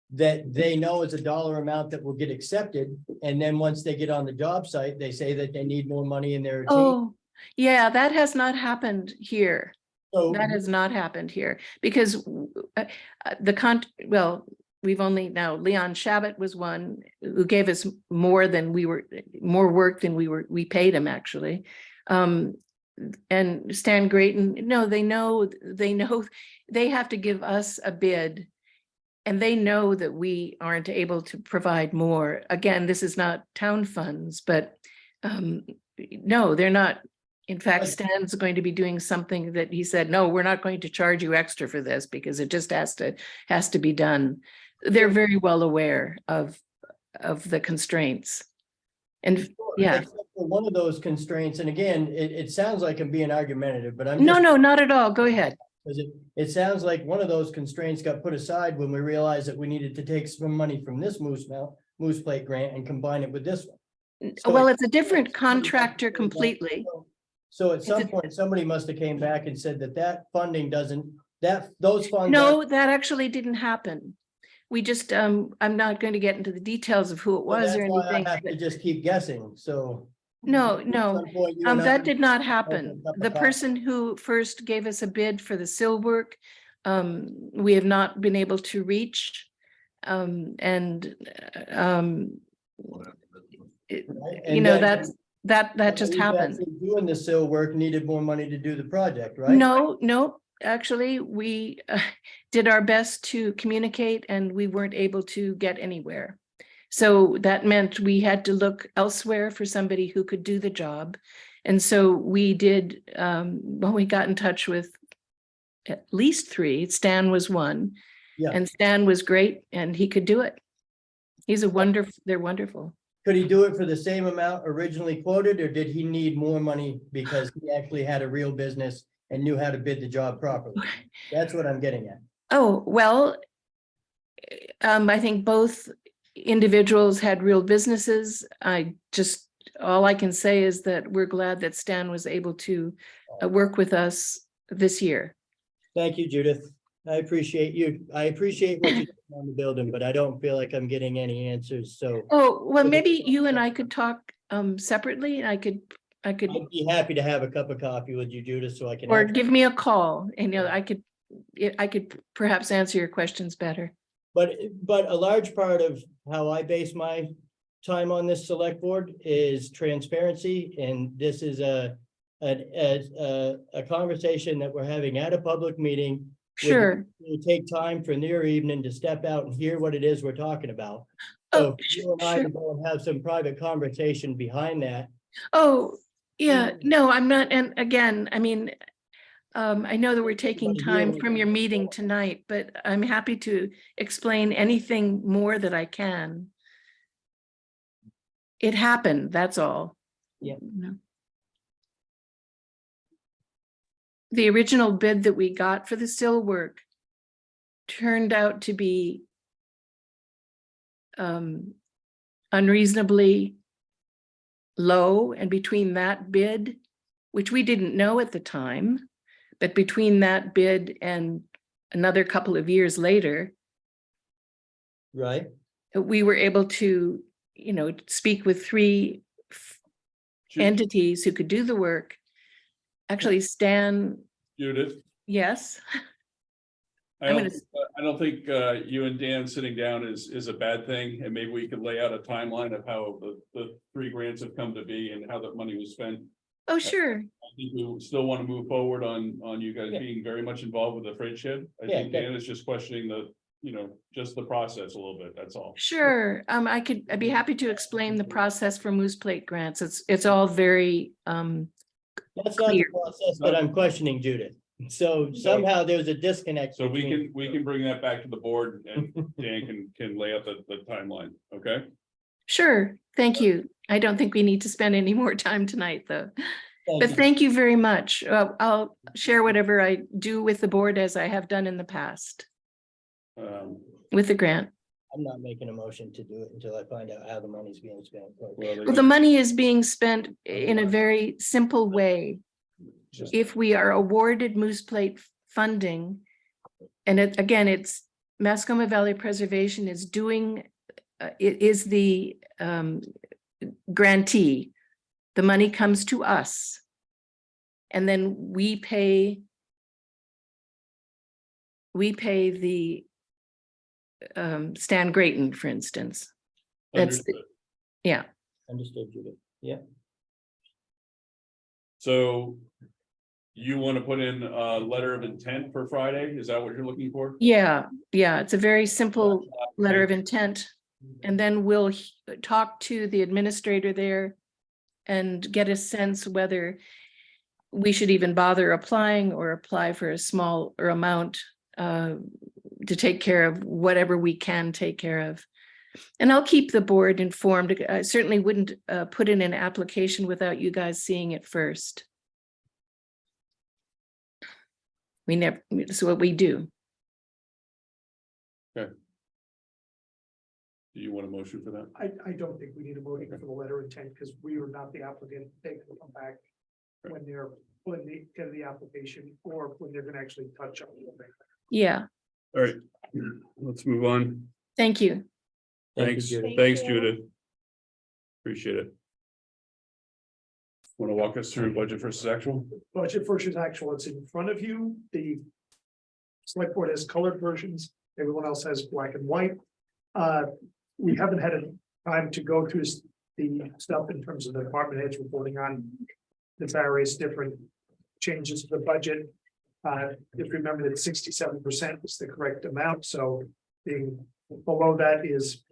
that they know is a dollar amount that will get accepted. And then once they get on the job site, they say that they need more money in their team. Oh, yeah, that has not happened here. So That has not happened here because we've only now, Leon Shabbat was one who gave us more work than we paid him actually. And Stan Grayton, no, they know they have to give us a bid. And they know that we aren't able to provide more. Again, this is not town funds, but no, they're not In fact, Right. Stan's going to be doing something that he said, no, we're not going to charge you extra for this because it just has to be done. They're very well aware of the constraints. And yeah, Except for one of those constraints, and again, it sounds like I'm being argumentative, but I'm no, just. no, not at all. Go ahead. Because it sounds like one of those constraints got put aside when we realized that we needed to take some money from this Moose Plate grant and combine it with this one. So Well, it's a different contractor completely. So at some point, somebody must have came back and said that funding doesn't, those funds. No, that actually didn't happen. We just, I'm not going to get into the details of who it was or That's why I anything. have to just keep guessing, so. No, at no, some point, you and I- that did not happen. cup of The coffee. person who first gave us a bid for the sill work, we have not been able to reach. And, it- Right? you And know, then that just who's happened. actually doing the sill work needed more money to do the project, right? No, no, actually, we did our best to communicate and we weren't able to get anywhere. So that meant we had to look elsewhere for somebody who could do the job. And so we did, well, we got in touch with at least 3. Stan was one. Yeah. And Stan was great and he could do it. He's a wonderful, they're wonderful. Could he do it for the same amount originally quoted, or did he need more money because he actually had a real business and knew how to bid the job properly? That's what I'm getting at. Oh, well, I think both individuals had real businesses. All I can say is that we're glad that Stan was able to work with us this year. Thank you, Judith. I appreciate you. I appreciate what you're doing on the building, but I don't feel like I'm getting any answers, so. Oh, well, maybe you and I could talk separately. I could, I'd be happy to have a cup of coffee with you, Judith, so I can. or have- give me a call and, you know, I could perhaps answer your questions better. But a large part of how I base my time on this select board is transparency, and this is a conversation that we're having at a public meeting. Sure. You take time for their evening to step out and hear what it is we're talking about. So Oh, you and I sure. can go and have some private conversation behind that. Oh, yeah, no, I'm not. And again, I mean, I know that we're taking Everybody time here from was- your meeting tonight, but I'm happy to explain anything more that I can. It happened, that's all. Yeah. No. The original bid that we got for the sill work turned out to be unreasonably low, and between that bid, which we didn't know at the time, but between that bid and another couple of years later, Right? we were able to, you know, speak with 3 entities who could do the work. Actually, Stan, Judith, yes, I I'm don't, gonna- I don't think you and Dan sitting down is a bad thing, and maybe we could lay out a timeline of how the 3 grants have come to be and how that money was spent. oh, sure. I think we still want to move forward on you guys Yeah. being very much involved with the freight shed. I Yeah, think that- Dan is just questioning just the process a little bit, that's all. Sure, I'd be happy to explain the process for Moose Plate grants. It's all very, That's not the Clear. process that I'm questioning, Judith. So somehow there's a disconnect. So we between- can bring that back to the board and Dan can lay out the timeline, okay? sure, thank you. I don't think we need to spend any more time tonight, though. Thank But you. thank you very much. I'll share whatever I do with the board as I have done in the past with the grant. I'm not making a motion to do it until I find out how the money's being spent. Well, the money is being spent in a very simple way. If we are awarded Moose Plate funding, and again, it's Mascoma Valley Preservation is doing, it is the grantee. The money comes to us. And then we pay the Stan Grayton, for instance. That's, Understood. yeah. Understood, Judith. Yeah. So you want to put in a letter of intent for Friday? Is that what you're looking for? Yeah, it's a very simple letter of intent. And then we'll talk to the administrator there and get a sense whether we should even bother applying or apply for a small or amount to take care of whatever we can take care of. And I'll keep the board informed. I certainly wouldn't put in an application without you guys seeing it first. We never, it's what we do. Do you want a motion for that? I don't think we need a motion for the letter of intent, because we are not the applicant. They can come back when they're, when they get the application, or when they're gonna actually touch on it. Yeah, All right, let's move on. thank you. Thank you, Thanks, Judith. thanks, Judith. Appreciate it. Want to walk us through budget versus actual? Budget versus actual, it's in front of you. The select board has colored versions. Everyone else has black and white. We haven't had a time to go through the stuff in terms of the department heads reporting on the various different changes to the budget. If you remember that 67% is the correct amount, so being below that is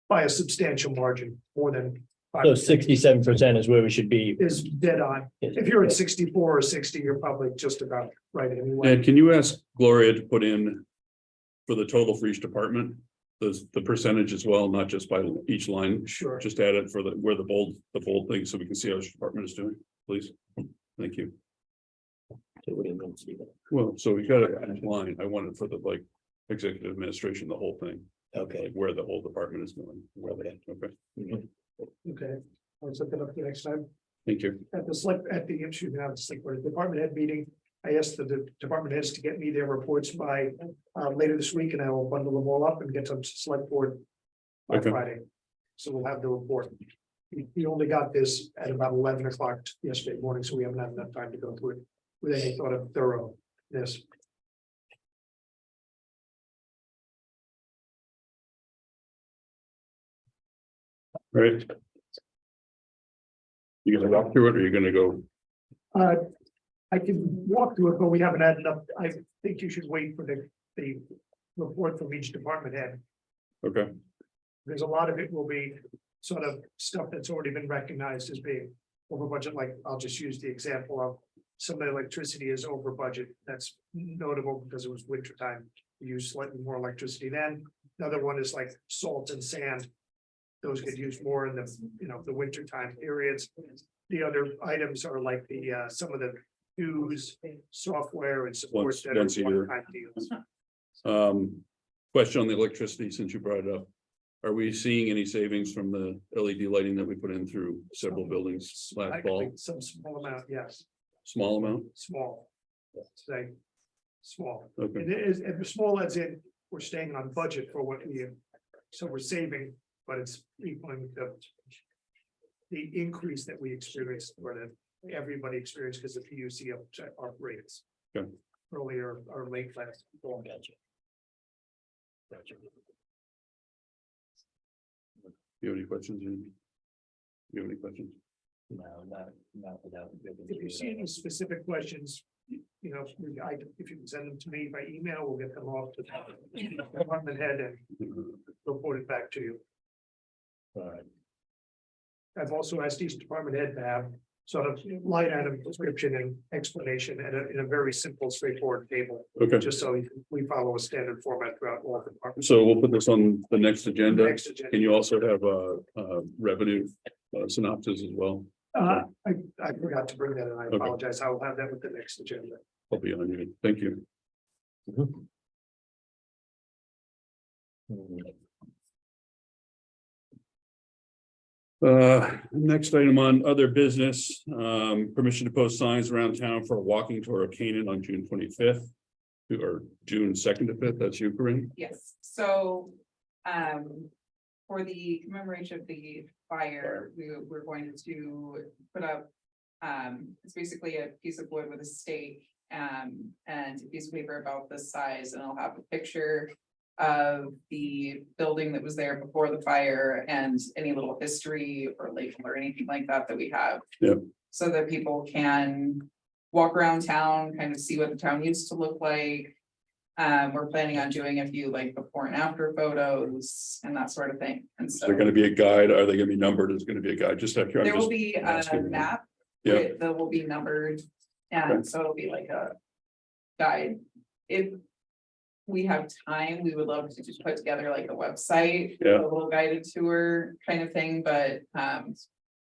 by a substantial margin, more than. So 67% is where we should be. Is dead on. If you're at 64 or 60, you're probably just about right anyway. And can you ask Gloria to put in for the total for each department, the percentage as well, not just by each line? Sure. Just add it for the, where the bold thing, so we can see how each department is doing, please. Thank you. Well, so we got a line. I wanted for the like executive administration, the whole thing, Okay. like where the whole department is going. Okay, Okay, I'll set that up for next time. thank you. At the department head meeting, I asked the department heads to get me their reports by later this week, and I will bundle them all up and get them to select board by Okay. Friday. So we'll have the report. We only got this at about 11 o'clock yesterday morning, so we haven't had enough time to go through it with any sort of thoroughness. Right. You gonna walk through it, or you're gonna go? I can walk through it, but we haven't had enough. I think you should wait for the report from each department head. Okay, There's a lot of it will be sort of stuff that's already been recognized as being over budget, like I'll just use the example of some of the electricity is over budget. That's notable because it was winter time. We use slightly more electricity then. Another one is like salt and sand. Those get used more in the, the winter time periods. The other items are like the, some of the dues, software and support. Once- that are once a year. one-time deals. question on the electricity, since you brought it up. Are we seeing any savings from the LED lighting that we put in through several buildings I last fall? think some small amount, yes, Small amount? small. Say, small. Okay, It is, and the small as in, we're staying on budget for what we, so we're saving, but it's equaling the increase that we experienced, or that everybody experienced because the PUC up rates. Okay. Earlier or late last fall. Gotcha. Gotcha. you have any questions? You have any questions? No, not without. If you see any specific questions, if you can send them to me by email, we'll get them off to the department head and report it back to you. All right. I've also asked each department head to have sort of line item description and explanation in a very simple, straightforward table, Okay, just so we follow a standard format throughout all departments. so we'll put this on the next agenda. Next agenda. Can you also have a revenue synopsis as well? I forgot to bring that in. I Okay. apologize. I will have that with the next agenda. I'll be on you. Thank you. Next item on other business, permission to post signs around town for a walking tour of Canaan on June 25th. Or June 2nd to 5th, that's you, Corinne? Yes, so, for the commemoration of the fire, we're going to put up, it's basically a piece of wood with a stake, and a piece of paper about this size, and I'll have a picture of the building that was there before the fire and any little history or label or anything like that that we have. Yep. So that people can walk around town, kind of see what the town used to look like. We're planning on doing a few like before and after photos and that sort of thing. And Is so there gonna be a guide? Are they gonna be numbered? Is gonna be a guide? Just out of there will curiosity. be a asking. map. Yeah. That will be numbered. And so it'll be like a guide. If we have time, we would love to just put together like a website, Yeah. a little guided tour kind of thing, but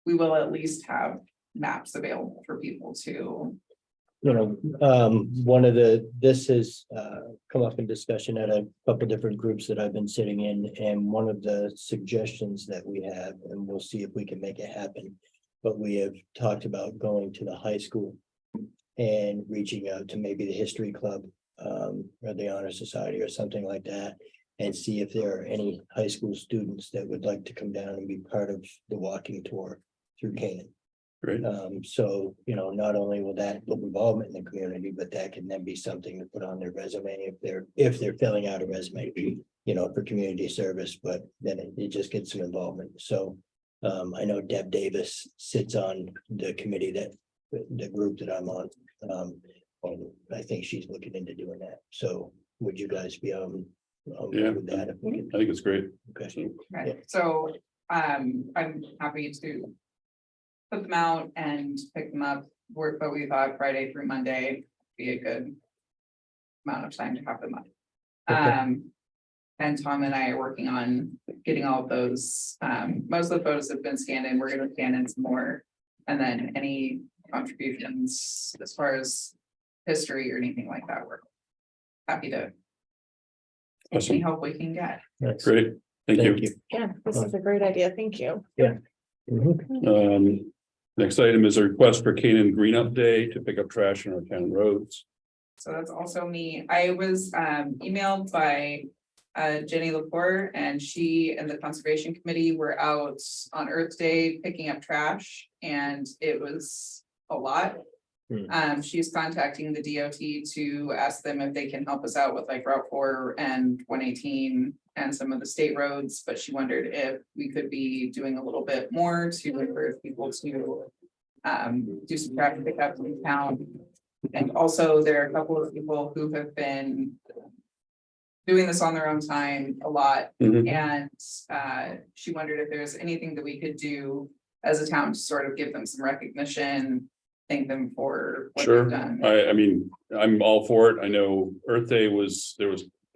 we will at least have maps available for people to. One of this has come up in discussion at a couple different groups that I've been sitting in, and one of the suggestions that we have, and we'll see if we can make it happen. But we have talked about going to the high school and reaching out to maybe the history club, or the honor society or something like that. And see if there are any high school students that would like to come down and be part of the walking tour through Canaan. Great. So, not only will that build involvement in the community, but that can then be something to put on their resume if they're filling out a resume, for community service, but then it just gets some involvement. So I know Deb Davis sits on the committee the group that I'm on. I think she's looking into doing that. So would you guys be Yeah. with that? If we I think it's great. Okay. So, Right, so I'm happy to put them out and pick them up, but we thought Friday through Monday would be a good amount of time to have them up. Okay. And Tom and I are working on getting all of those, most of the photos have been scanned in, we're gonna scan in some more. And then any contributions as far as history or anything like that, we're happy to any Awesome. help we can get. That's- Great. Thank you. Yeah, this is a great idea. Thank you. Mhm. Next item is a request for Canaan Green Up Day to pick up trash on our town roads. So that's also me. I was emailed by Jenny Lepore, and she and the Conservation Committee were out on Earth Day picking up trash, and it was a lot. She's contacting the DOT to ask them if they can help us out with like Route 4 and 118 and some of the state roads, but she wondered if we could be doing a little bit more to encourage people to do some traffic pickups in town. And also there are a couple of people who have been doing this on their own time a lot. Mhm. And she wondered if there's anything that we could do as a town to sort of give them some recognition, thank them for what Sure. they've done. I mean, I'm all for it. I know Earth Day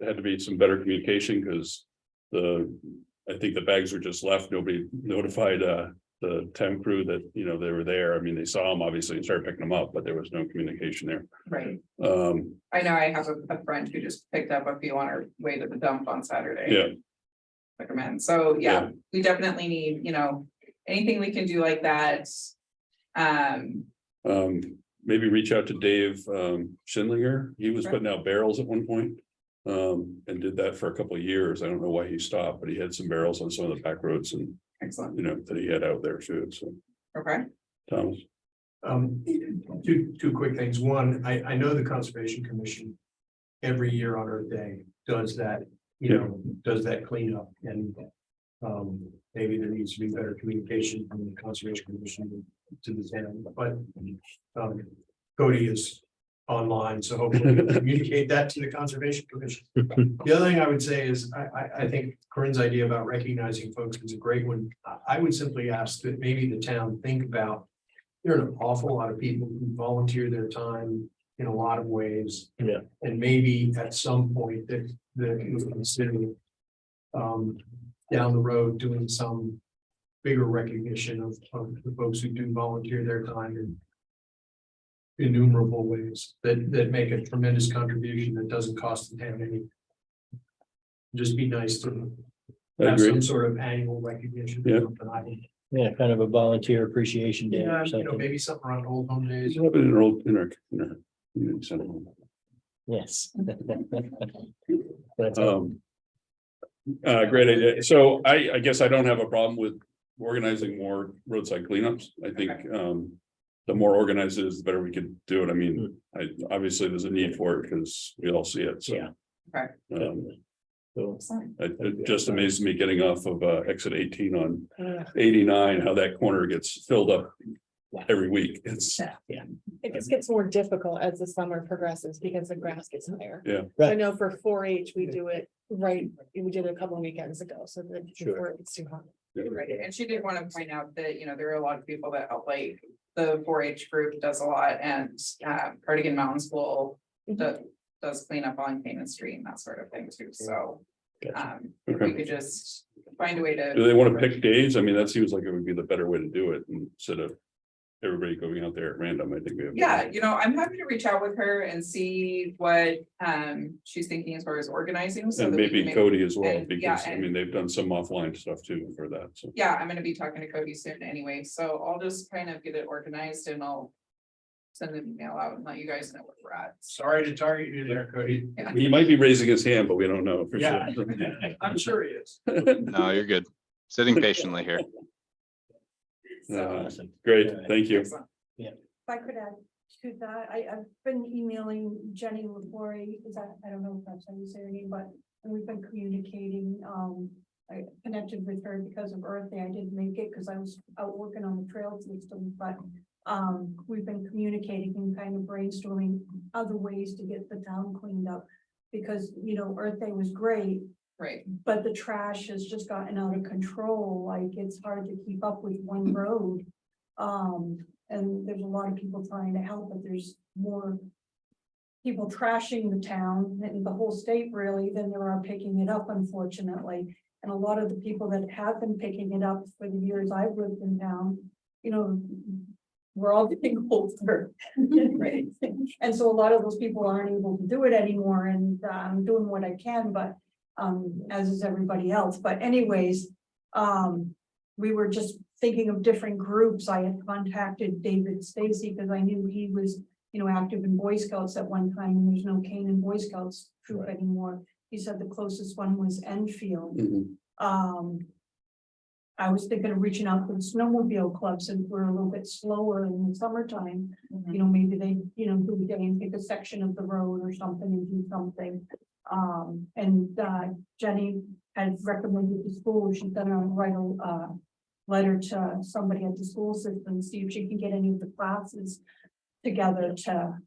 had to be some better communication because I think the bags were just left. Nobody notified the town crew that, they were there. I mean, they saw them obviously and started picking them up, but there was no communication there. Right. Um, I know I have a friend who just picked up a few on her way to the dump on Saturday. yeah, Recommend. So yeah, we definitely need, anything we can do like that. maybe reach out to Dave Schindlinger. He was Sure. putting out barrels at one point. And did that for a couple of years. I don't know why he stopped, but he had some barrels on some of the back roads and, Excellent. that he had out there too. So, Okay. Thomas. Two quick things. One, I know the Conservation Commission every year on Earth Day does that, does that cleanup and maybe there needs to be better communication from the Conservation Commission to the town, but Cody is online, so hopefully we'll communicate that to the Conservation Commission. The other thing I would say is, I think Corinne's idea about recognizing folks is a great one. I would simply ask that maybe the town think about, there are an awful lot of people who volunteer their time in a lot of ways. Yeah. And maybe at some point that you consider down the road doing some bigger recognition of the folks who do volunteer their time in innumerable ways that make a tremendous contribution that doesn't cost the town any. Just be nice to I have agree. some sort of annual recognition. Yeah. Yeah, kind of a volunteer appreciation day Yeah, or something. maybe something around Old Home Days. He's in our old, in our community center. Yes. That's all. Great idea. So I guess I don't have a problem with organizing more roadside cleanups. I think, the more organized it is, the better we could do it. I mean, obviously there's a need for it because we all see it. So. Yeah. Okay. So, Excellent. It just amazes me getting off of exit 18 on 89, how that corner gets filled up every week. It's, It just gets more difficult as the summer progresses because the grass gets higher. Yeah. I Right. know for 4-H, we do it we did it a couple of weekends ago, so that Sure. before it gets too hot. Right, and she did want to point out that, there are a lot of people that help like the 4-H group does a lot, and Cardigan Mountain School does clean up on Canaan Street and that sort of thing too, so. If we could just find a way Do to, they want to pick days? I mean, that seems like it would be the better way to do it instead of everybody going out there at random. I think we have. yeah, I'm happy to reach out with her and see what she's thinking as far as organizing. So And that we maybe can make- Cody as well, and- yeah, because I and- mean, they've done some offline stuff too for that, so. Yeah, I'm gonna be talking to Cody soon anyway, so I'll just kind of get it organized and I'll send an email out and let you guys know where we're at. Sorry to target you there, Cody. He might be raising his hand, but we don't know for Yeah. sure. I'm sure he is. No, you're good. Sitting patiently here. Awesome. Great, thank you. Excellent. If I could add to that, I've been emailing Jenny Labori, is that, I don't know if that's how you say her name, but and we've been communicating, I connected with her because of Earth Day. I didn't make it because I was out working on the trail system, but we've been communicating and kind of brainstorming other ways to get the town cleaned up. Because, Earth Day was great, Right, but the trash has just gotten out of control, like it's hard to keep up with one road. And there's a lot of people trying to help, but there's more people trashing the town and the whole state really than there are picking it up, unfortunately. And a lot of the people that have been picking it up for the years I've lived in town, we're all getting older. Right? And so a lot of those people aren't able to do it anymore, and I'm doing what I can, but as is everybody else. But anyways, we were just thinking of different groups. I had contacted David Stacy because I knew he was, active in Boy Scouts at one time, and there's no Canaan Boy Scouts troop anymore. He said the closest one was Enfield. Mhm. I was thinking of reaching out to the snowmobile club since we're a little bit slower in the summertime. Maybe they, do a day and pick a section of the road or something and do something. And Jenny had recommended the school, she's gonna write a letter to somebody at the school system, see if she can get any of the classes together to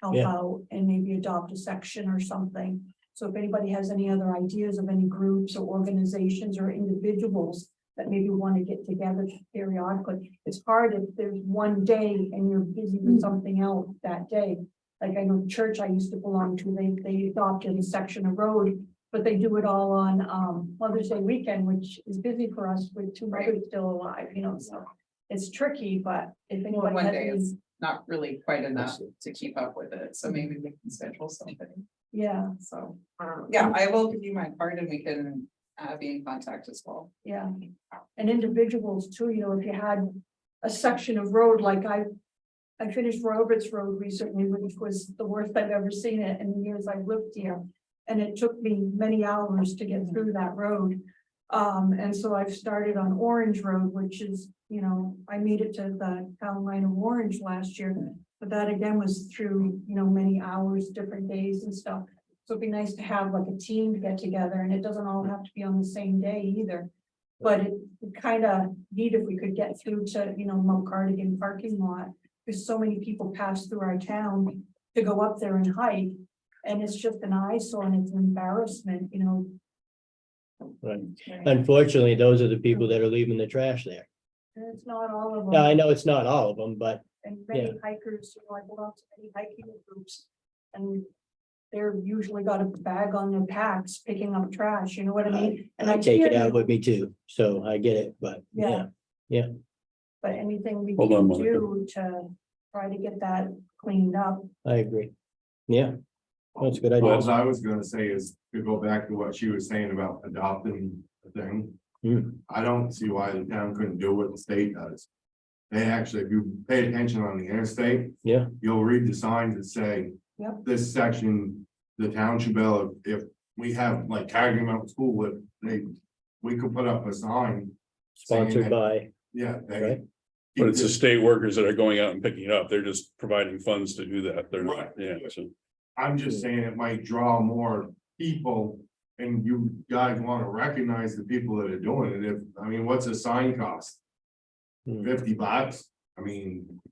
help Yeah. out and maybe adopt a section or something. So if anybody has any other ideas of any groups or organizations or individuals that maybe want to get together periodically, it's hard if there's one day and you're busy with something else that day. Like I know the church I used to belong to, they adopted a section of road, but they do it all on Mother's Day weekend, which is busy for us with two mothers still alive, so it's tricky, but if well, anybody one has day any, is not really quite enough to keep up with it, so maybe we can schedule something. yeah, So, yeah, I will give you my card and we can be in contact as well. yeah. And individuals too, if you had a section of road, like I finished Roberts Road recently, which was the worst I've ever seen it in the years I've lived here. And it took me many hours to get through that road. And so I've started on Orange Road, which is, I made it to the town line of Orange last year. But that again was through, many hours, different days and stuff. So it'd be nice to have like a team to get together, and it doesn't all have to be on the same day either. But it kind of neat if we could get through to, Mount Cardigan parking lot. Because so many people pass through our town to go up there and hike. And it's just an eyesore and it's an embarrassment, Right. Unfortunately, those are the people that are leaving the trash there. And it's not all of them. Now, I know it's not all of them, but And many yeah. hikers, I belong to many hiking groups. And they're usually got a bag on their packs picking up trash, you know what I mean? And I take it hear out you, with me too, so I get it, but yeah. Yeah. But anything we Hold on, can Monica. do to try to get that cleaned up. I agree. Yeah. That's a good idea. Well, what I was gonna say is to go back to what she was saying about adopting a thing. I don't see why the town couldn't do what the state does. They actually, if you pay attention on the interstate. Yeah. You'll read the signs that say. Yep. This section, the town should be able, if we have like Cardigan Mountain School, we could put up a sign. Sponsored by, Yeah. Right. But it's the state workers that are going out and picking it up. They're just providing funds to do that. They're not, yeah, so. I'm just saying it might draw more people. And you guys wanna recognize the people that are doing it. What's a sign cost? $50?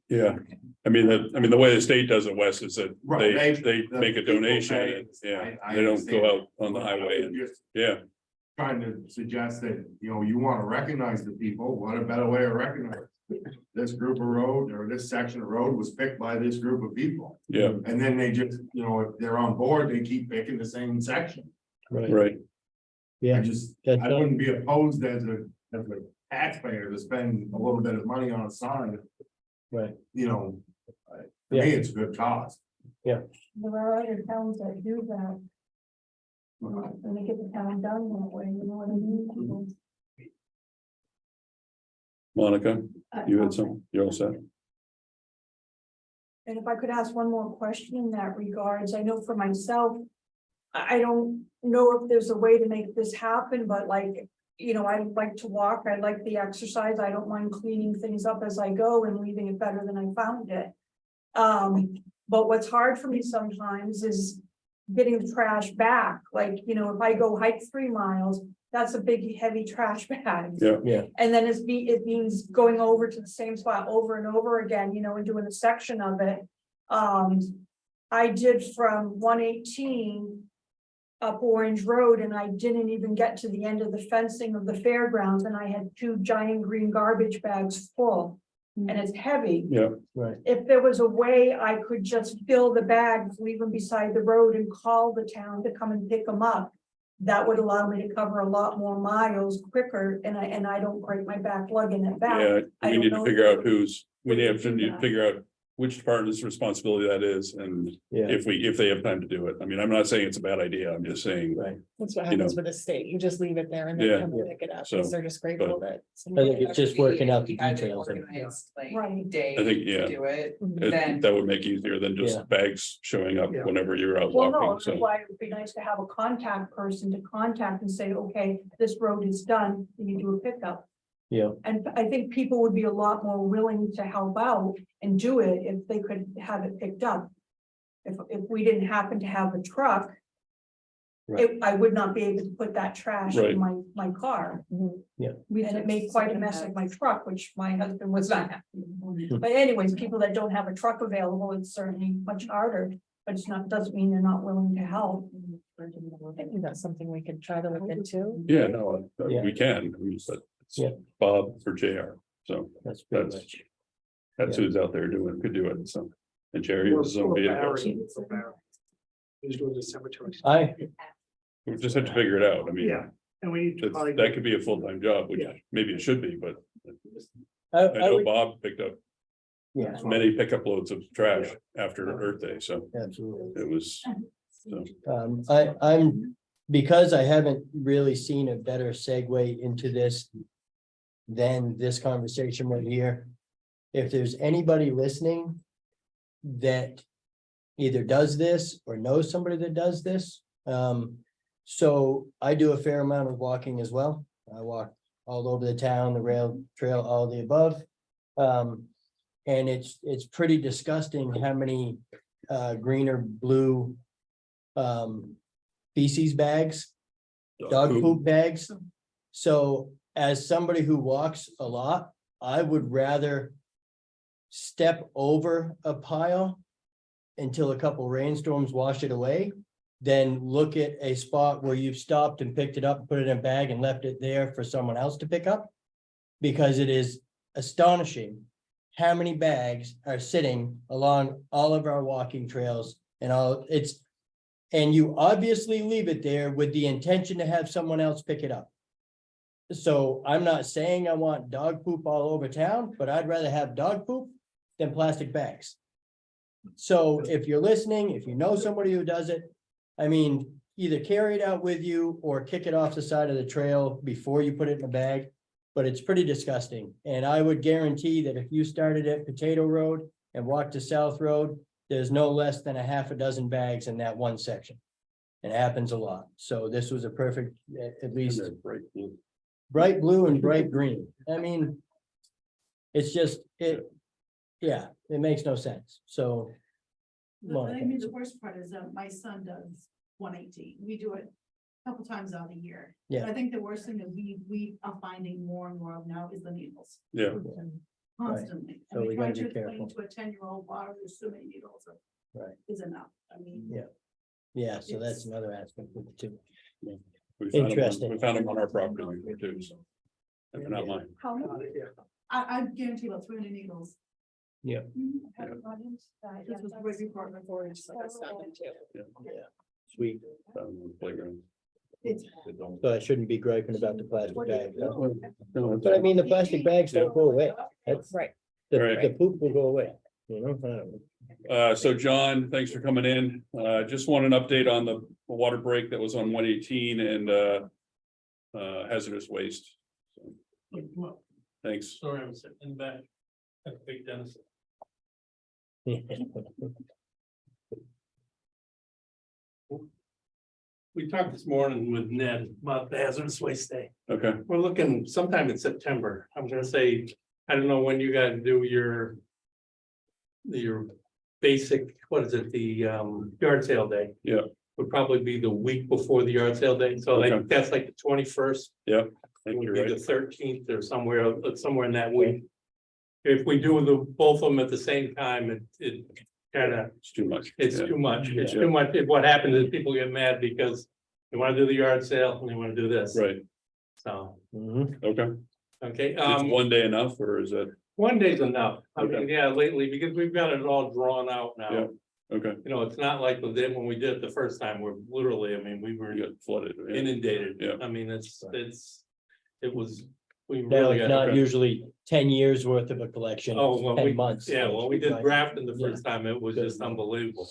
Yeah, the way the state does it, Wes, is that Right, they make a people donation, pay. and, yeah, I they don't understand. go out on the highway, and, Just yeah, trying to suggest that, you wanna recognize the people, what a better way to recognize. this group of road or this section of road was picked by this group of people. Yeah, And then they just, you know, if they're on board, they keep picking the same section. Right, right. I yeah, just, that's I not- wouldn't be opposed as a taxpayer to spend a little bit of money on a sign, right, you know. To Yeah. me, it's a good cause. There are other towns that do that. And they get the town done that way, you know what I mean? Monica, you had Okay. some, you all set? And if I could ask one more question in that regards, I know for myself, I don't know if there's a way to make this happen, but like, you know, I like to walk, I like the exercise, I don't mind cleaning things up as I go and leaving it better than I found it. But what's hard for me sometimes is getting the trash back, like, you know, if I go hike 3 miles, that's a big heavy trash bag. Yeah. yeah, And then it means going over to the same spot over and over again, you know, and doing a section of it. I did from 118 up Orange Road, and I didn't even get to the end of the fencing of the fairgrounds, and I had 2 giant green garbage bags full, and it's heavy. Yeah, right, If there was a way I could just fill the bags, leave them beside the road and call the town to come and pick them up, that would allow me to cover a lot more miles quicker, and I don't break my back lugging it back. yeah, I we don't need to know figure if out who's, we we need could to do that. figure out which department's responsibility that is, and yeah, if they have time to do it. I mean, I'm not saying it's a bad idea, I'm just saying, right. That's what You happens know. with the state. You just leave it there and Yeah. they come and pick it up, So, because they're just grateful but- that. I somebody- think it's just working out the We had an details of it. organized, like, Right. day I think, yeah. to do it. it- Then- that would make it easier than Yeah. just bags showing up Yeah. whenever you're out Well, no, walking, that's so. why it would be nice to have a contact person to contact and say, okay, this road is done, and you do a pickup. Yeah, And I think people would be a lot more willing to help out and do it if they could have it picked up. If we didn't happen to have a truck, Right. I would not be able to put that trash Right. in my car. Mhm. And it made quite a mess of my truck, which my husband was not happy. But anyways, people that don't have a truck available, it's certainly much harder, but it's not, doesn't mean they're not willing to help. Maybe that's something we could try to look into. Yeah, no, Yeah. we can, I mean, but it's Yeah. Bob or JR, so that's pretty That's- much, that's Yeah. who's out there could do it, so. And Jerry is on vehicle, so He's doing the cemetery. we just have to figure it out, I mean. Yeah, and we need to probably. That could be a full-time job, which Yeah. maybe it should be, but I I know would, Bob picked up yeah, many pickup loads of trash after Earth Day, so absolutely. it was. So, I'm, because I haven't really seen a better segue into this than this conversation right here. If there's anybody listening that either does this or knows somebody that does this, so I do a fair amount of walking as well. I walk all over the town, the rail trail, all the above. And it's pretty disgusting how many green or blue feces bags, dog poop bags. So as somebody who walks a lot, I would rather step over a pile until a couple rainstorms wash it away than look at a spot where you've stopped and picked it up, put it in a bag and left it there for someone else to pick up. Because it is astonishing how many bags are sitting along all of our walking trails and all, and you obviously leave it there with the intention to have someone else pick it up. So I'm not saying I want dog poop all over town, but I'd rather have dog poop than plastic bags. So if you're listening, if you know somebody who does it, I mean, either carry it out with you or kick it off the side of the trail before you put it in a bag. But it's pretty disgusting. And I would guarantee that if you started at Potato Road and walked to South Road, there's no less than a half a dozen bags in that one section. It happens a lot. So this was a perfect, at least bright blue and bright green. I mean, it's just, yeah, it makes no sense. So. I mean, the worst part is that my son does 118. We do it a couple times out of the year. Yeah. I think the worst thing that we are finding more and more of now is the needles. yeah, Constantly. So And we we try gotta to be explain careful. to a 10-year-old why there's so many needles Right. is enough. I mean. Yeah. Yeah, so that's another aspect of it too. we found them Interesting. we found them on our property before too, so. And they're not mine. How many? I guarantee about 300 needles. Yeah. This was way before it's like that's happened too. Yeah, sweet. Playground. It's. So I shouldn't be griping about the plastic bag. No, it's- But I mean, the plastic bags don't go away. That's, Right. Right. the poop will go away, you know? I don't know. So John, thanks for coming in. Just want an update on the water break that was on 118 and hazardous waste. Thanks. Sorry, I'm sitting in the back. That's big Dennis. We talked this morning with Ned about the hazardous waste day. Okay, We're looking sometime in September. I'm gonna say, I don't know when you guys do your basic, what is it, the yard sale day? Yeah. Would probably be the week before the yard sale day. So Okay. like, that's like the 21st. I think Would you're be the right. 13th or somewhere in that week. If we do both of them at the same time, it kind of, It's too much. it's Yeah. too much. It's Yeah. too much. What happens is people get mad because they want to do the yard sale and they want to do this. Right, So, Mhm. okay. okay, Is one day enough or is it, one day's enough. I mean, Okay. yeah, lately, because we've got it all drawn out Yeah. now. okay, You know, it's not like when we did it the first time, we're literally, I mean, we were you got flooded. yeah. inundated. Yeah. I mean, it was, we Now, really it's got. not usually 10 years worth of a collection. Oh, it's well, 10 we, months. yeah, well, we did Right. grafting the Yeah. first time. It was just unbelievable.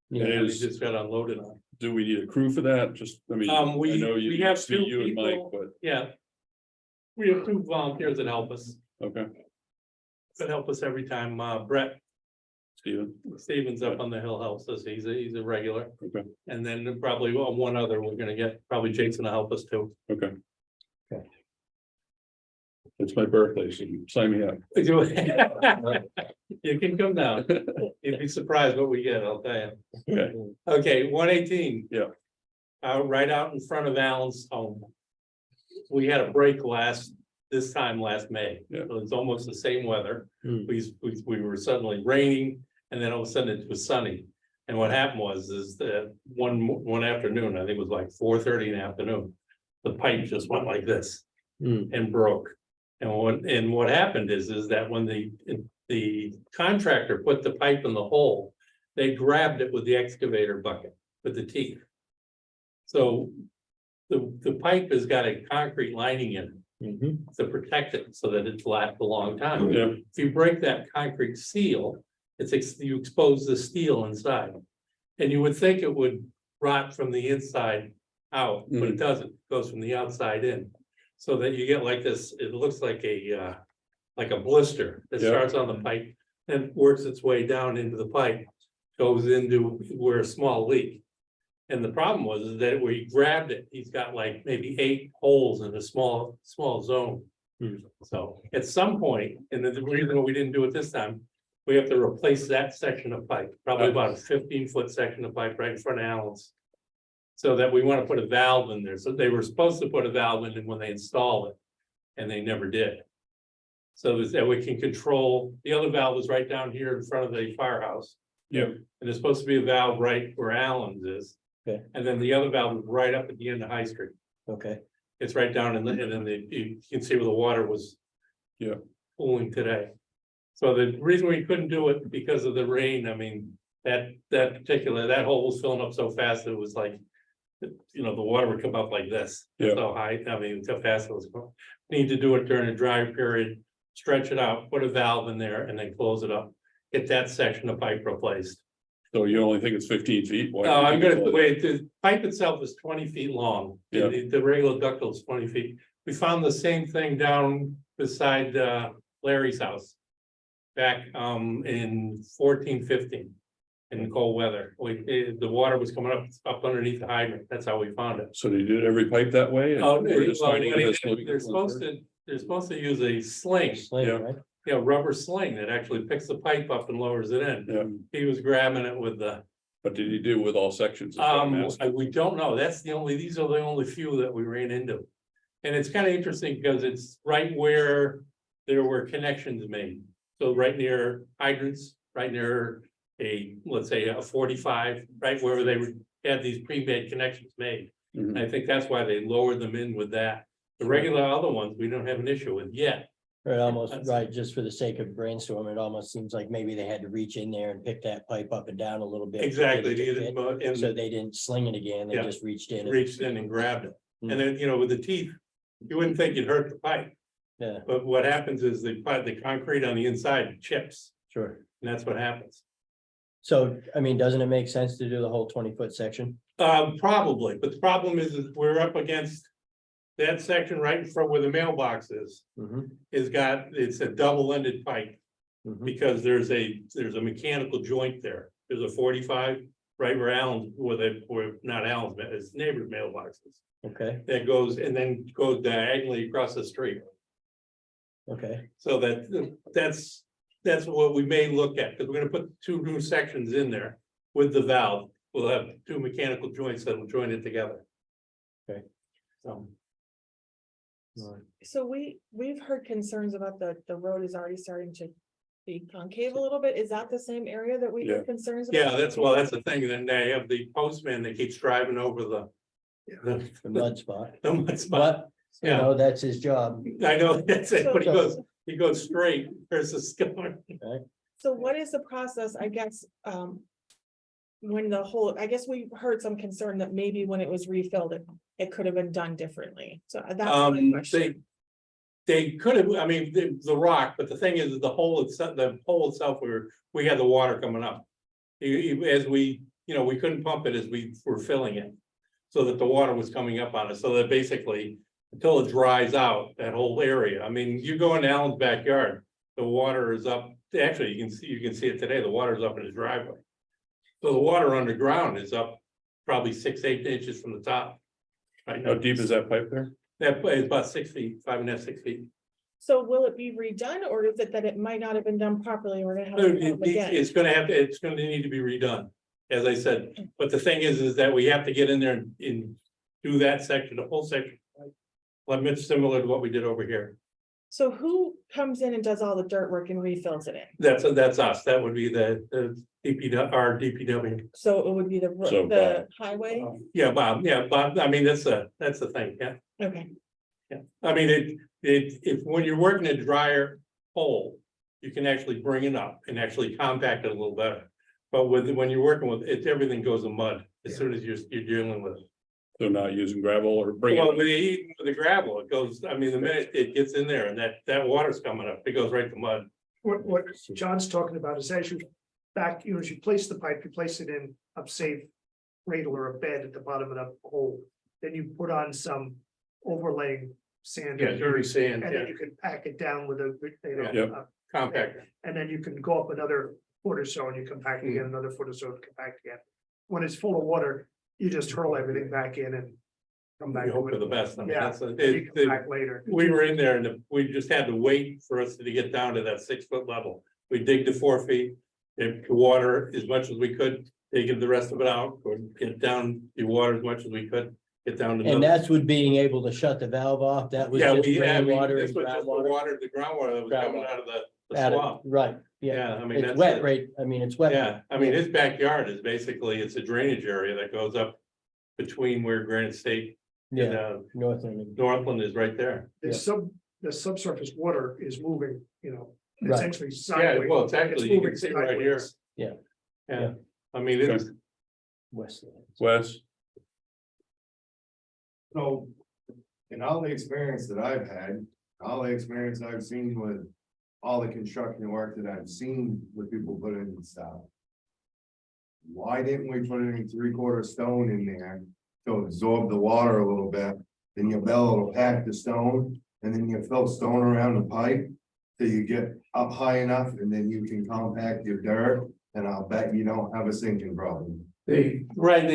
Yeah. It We is. just got unloaded on. Do we need a crew for that? Just, I mean, I We know we you, have see two you and Mike, people, but, yeah. We have two volunteers that help us, okay, that help us every time. Brett Steven, Stevens up on the hill helps us. He's a regular. okay, And then probably one other we're gonna get, probably Jason will help us too. okay. Okay. It's my birthday, so you sign me up. You can come down. You'd be surprised what we get, I'll tell you. Okay, Okay, 118. Yeah. Right out in front of Alan's home. We had a break this time last May. Yeah. So it's almost the same weather. Hmm. We were suddenly raining and then all of a sudden it was sunny. And what happened is that one afternoon, I think it was like 4:30 in the afternoon. The pipe just went like this Hmm. and broke. And what happened is that when the contractor put the pipe in the hole, they grabbed it with the excavator bucket with the teeth. So the pipe has got a concrete lining in it Mhm. to protect it so that it lasts a long time. yeah, If you break that concrete seal, you expose the steel inside. And you would think it would rot from the inside out, but it doesn't. It goes from the outside in. So that you get like this, it looks like a blister that Yeah. starts on the pipe and works its way down into the pipe, goes into where a small leak. And the problem was that where he grabbed it, he's got like maybe 8 holes in a small zone. Hmm. So at some point, and the reason we didn't do it this time, we have to replace that section of pipe, probably about a 15-foot section of pipe right in front of Allen's. So that we want to put a valve in there. So they were supposed to put a valve in when they installed it, and they never did. So that we can control, the other valve is right down here in front of the firehouse. Yeah. And there's supposed to be a valve right where Allen's is. Okay. And then the other valve is right up at the end of High Street. Okay. It's right down and then you can see where the water was. Yeah. Pooling today. So the reason we couldn't do it because of the rain, I mean, that hole was filling up so fast, it was like. You know, the water would come up like this. Yeah. So high, I mean, so fast it was going. Need to do it during a dry period, stretch it out, put a valve in there and then close it up. Get that section of pipe replaced. so you only think it's 15 feet? Why do you I'm think it's gonna, like- wait, the pipe itself is 20 feet long. Yeah. The regular ductile is 20 feet. We found the same thing down beside Larry's house. Back in 14-15. In cold weather, the water was coming up underneath the hydrant, that's how we found it. So they did every pipe that way? and Oh, we're just well, finding what it he this did, way? they're supposed to use a sling, Sling, Yeah. right? rubber sling that actually picks the pipe up and lowers it in. Yeah, He was grabbing it with the, but did he do with all sections? Is what I'm asking. we don't know, these are the only few that we ran into. And it's kind of interesting because it's right where there were connections made. So right near hydrants, right near let's say a 45, right where they had these pre-made connections made. Mhm. I think that's why they lowered them in with that. The regular other ones, we don't have an issue with yet. Or it almost, right, just for the sake of brainstorming, it almost seems like maybe they had to reach in there and pick that pipe up and down a little bit. to Exactly, get it to fit. So and they didn't sling it again, they Yeah. just reached in. and- reached in and grabbed it. Hmm. And then, you know, with the teeth, you wouldn't think you'd hurt the pipe, Yeah, but what happens is the concrete on the inside chips, sure. and that's what happens. So, I mean, doesn't it make sense to do the whole 20-foot section? Probably, but the problem is we're up against that section right in front where the mailbox is, Mhm, it's a double-ended pipe. mhm. Because there's a mechanical joint there. There's a 45 right where Alan's, not Alan's, it's neighbor's mailboxes. Okay, That goes and then goes diagonally across the street. okay, So that's what we may look at, because we're gonna put two new sections in there with the valve. We'll have two mechanical joints that will join it together. Okay. So, So we've heard concerns about the road is already starting to be concave a little bit. Is that the same area that we Yeah. have concerns? about? yeah, that's the thing. Then they have the postman that keeps driving over the the mud spot. the mud spot. But, you Yeah. know, that's his job. I know, that's it, but So- he goes straight versus going. So what is the process, I guess, when I guess we heard some concern that maybe when it was refilled, it could have been done differently. So that's my question. They could have, I mean, the rock, but the thing is, the hole itself, we had the water coming up. As we, you know, we couldn't pump it as we were filling it. So that the water was coming up on it, so that basically, until it dries out, that whole area, I mean, you go in Alan's backyard, the water is up, actually, you can see it today, the water's up in his driveway. So the water underground is up probably 6-8 inches from the top. Right How now, deep is that pipe there? that is about 6 feet, 5.5, 6 feet. So will it be redone, or is it that it might not have been done properly? We're gonna have to do it again? It's gonna need to be redone, as I said, but the thing is that we have to get in there and do that section, the whole section. Like much similar to what we did over here. So who comes in and does all the dirt work and refills it in? That's us, that would be the our DPW. So it would be So, the highway? Yeah, Bob, I mean, that's the thing, yeah, Okay, yeah. I mean, if when you're working a drier hole, you can actually bring it up and actually compact it a little better. But when you're working with it, everything goes in mud as soon as you're dealing with it. So not using gravel or bringing. Well, with the gravel, it goes, I mean, the minute it gets in there and that water's coming up, it goes right to mud. What John's talking about is as you as you place the pipe, you place it in a safe cradle or a bed at the bottom of the hole. Then you put on some overlaying sand. Yeah, and dirty dirt, sand, And yeah, then you can pack it down with Yep. compact. and then you can go up another foot or so and you compact again, another foot or so to compact again. When it's full of water, you just hurl everything back in and come back. We hope to for the it. best. I mean, Yeah, that's and you come back later. we were in there and we just had to wait for us to get down to that 6-foot level. We dig to 4 feet, the water as much as we could, take the rest of it out, or get down the water as much as we could, get down to. And that's with being able to shut the valve off, that was Yeah, just this rainwater was and just the groundwater. the groundwater that was coming out of the Out of- swamp. Right, yeah, Yeah, I mean, it's that's. wet, right, I mean, it's wet. Yeah, I mean, his backyard is basically, it's a drainage area that goes up between where Granite State and Yeah, Northland. Northland is right there. The subsurface water is moving, Right. essentially Yeah, sideways. well, it's actually, you can moving see right here. sideways. Yeah, I mean, it's, Westland. Wes, So, in all the experience that I've had, all the experience I've seen with all the construction work that I've seen with people put in and stuff. Why didn't we put any 3/4 stone in there to absorb the water a little bit? Then your bellow will pack the stone and then you fill stone around the pipe. Till you get up high enough and then you can compact your dirt and I'll bet you don't have a sinking problem. they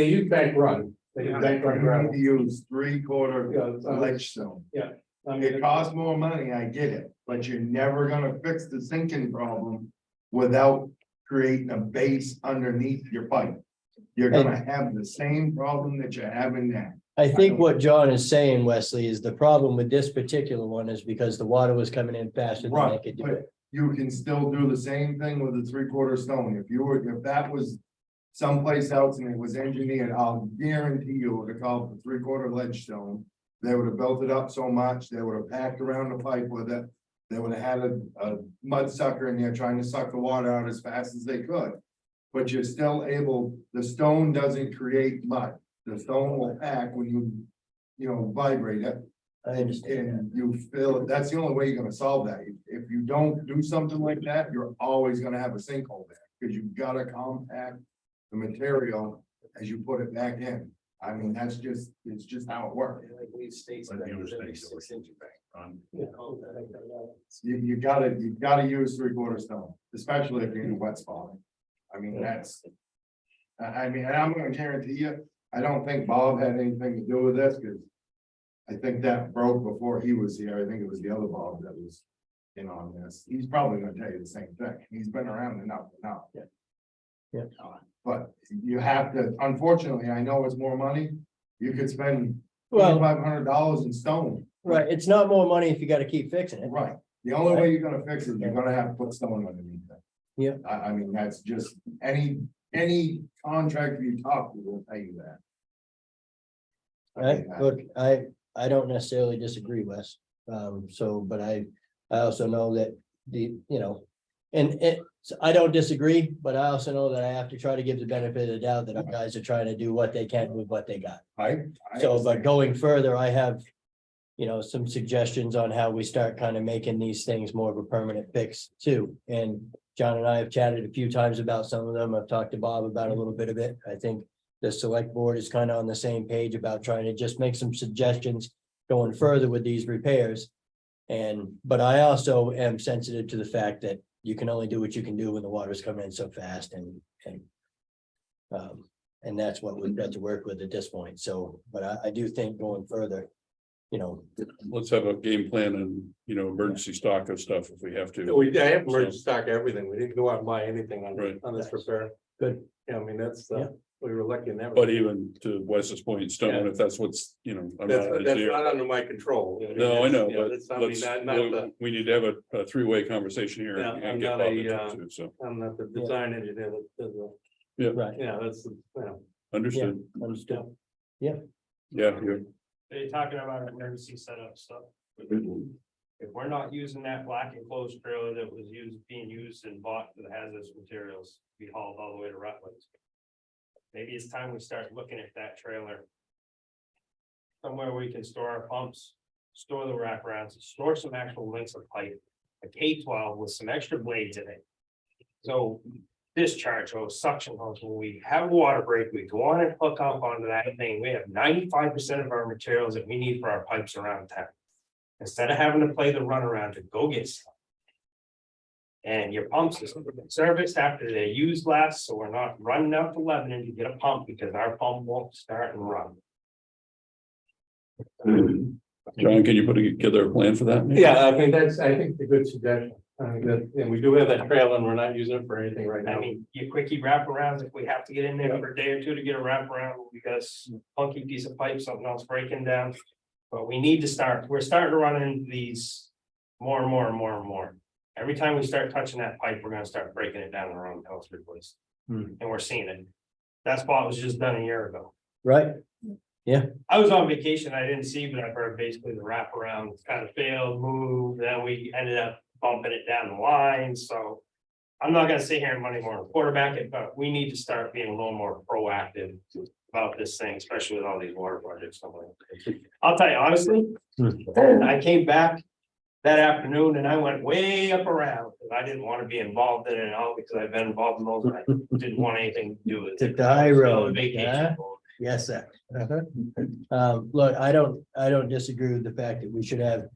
use bank run. They use bank run You gravel. need to use 3/4 Yeah, ledge stone. I mean, It costs more money, I get it, but you're never gonna fix the sinking problem without creating a base underneath your pipe. You're gonna have the same problem that you're having now. I think what John is saying, Wesley, is the problem with this particular one is because the water was coming in faster than they Right, could do but it. you can still do the same thing with the 3/4 stone. If that was someplace else and it was engineered, I'll guarantee you would have called for 3/4 ledge stone. They would have built it up so much, they would have packed around the pipe with it. They would have had a mud sucker in there trying to suck the water out as fast as they could. But you're still able, the stone doesn't create mud. The stone will act when you know, vibrate it. I understand. And you feel, that's the only way you're gonna solve that. If you don't do something like that, you're always gonna have a sinkhole there. Because you've gotta compact the material as you put it back in. I mean, it's just how it works. You gotta use 3/4 stone, especially if you're in a wet spot. I mean, and I'm gonna guarantee you, I don't think Bob had anything to do with this, because I think that broke before he was here. I think it was the other Bob that was in on this. He's probably gonna tell you the same thing. He's been around enough to know. Yeah. But you have to, unfortunately, I know it's more money. You could spend Well, $2,500 in stone. right, it's not more money if you gotta keep fixing it. Right. The only way you're gonna fix it, you're gonna have to put stone underneath it. Yeah. I mean, that's just, any contractor you talk to will tell you that. Look, I don't necessarily disagree, Wes. But I also know that so I don't disagree, but I also know that I have to try to give the benefit of the doubt that our guys are trying to do what they can with what they got. But going further, I have, some suggestions on how we start kind of making these things more of a permanent fix too. And John and I have chatted a few times about some of them. I've talked to Bob about a little bit of it. I think the select board is kind of on the same page about trying to just make some suggestions going further with these repairs. But I also am sensitive to the fact that you can only do what you can do when the water's coming in so fast and that's what we've got to work with at this point. So, but I do think going further, Let's have a game plan and, emergency stock of stuff if we have to. I have emergency stock everything. We didn't go out and buy anything Right. on this repair. good. Yeah, I mean, that's, Yeah. we were lucky in that. But even to Wes's point, stone, if that's what's, I'm not an That's engineer. not under my control. No, I know, You know, but that's, I mean, let's, we we need to have a three-way conversation here Yeah, and I'm get not Bob a, into it too, so, I'm not the design engineer that does the, Right, that's, understood. understood. Yeah, you're, They're talking about emergency setup stuff. If we're not using that black enclosed trailer that was being used and bought for the hazardous materials, be hauled all the way to Rutland's. Maybe it's time we start looking at that trailer. Somewhere we can store our pumps, store the wraparounds, store some actual lengths of pipe, a K-12 with some extra blades in it. So discharge or suction hose, when we have a water break, we go on and hook up onto that thing. We have 95% of our materials that we need for our pipes around town. Instead of having to play the runaround to go get stuff. And your pumps is serviced after they're used last, so we're not running out to Lebanon to get a pump because our pump won't start and run. John, can you put together a plan for that? maybe? Yeah, I mean, I think, a good suggestion. And we do have that trailer and we're not using it for anything right now. I mean, your quickie wraparounds, if we have to get in there for a day or two to get a wraparound, we got a funky piece of pipe, something else breaking down. But we need to start, we're starting to run into these more and more and more and more. Every time we start touching that pipe, we're gonna start breaking it down around the house replaced. And we're seeing it. That spot was just done a year ago. Right, I was on vacation, I didn't see, but I've heard basically the wraparound kind of failed, moved, then we ended up bumping it down the line, so. I'm not gonna sit here and money more quarterback it, but we need to start being a little more proactive about this thing, especially with all these water projects. I'll tell you honestly, I came back that afternoon and I went way up around, because I didn't want to be involved in it at all, because I've been involved in those, and I didn't want anything to do with it. Took the high road, Vacation. yeah. Yes, sir. Look, I don't disagree with the fact that we should have.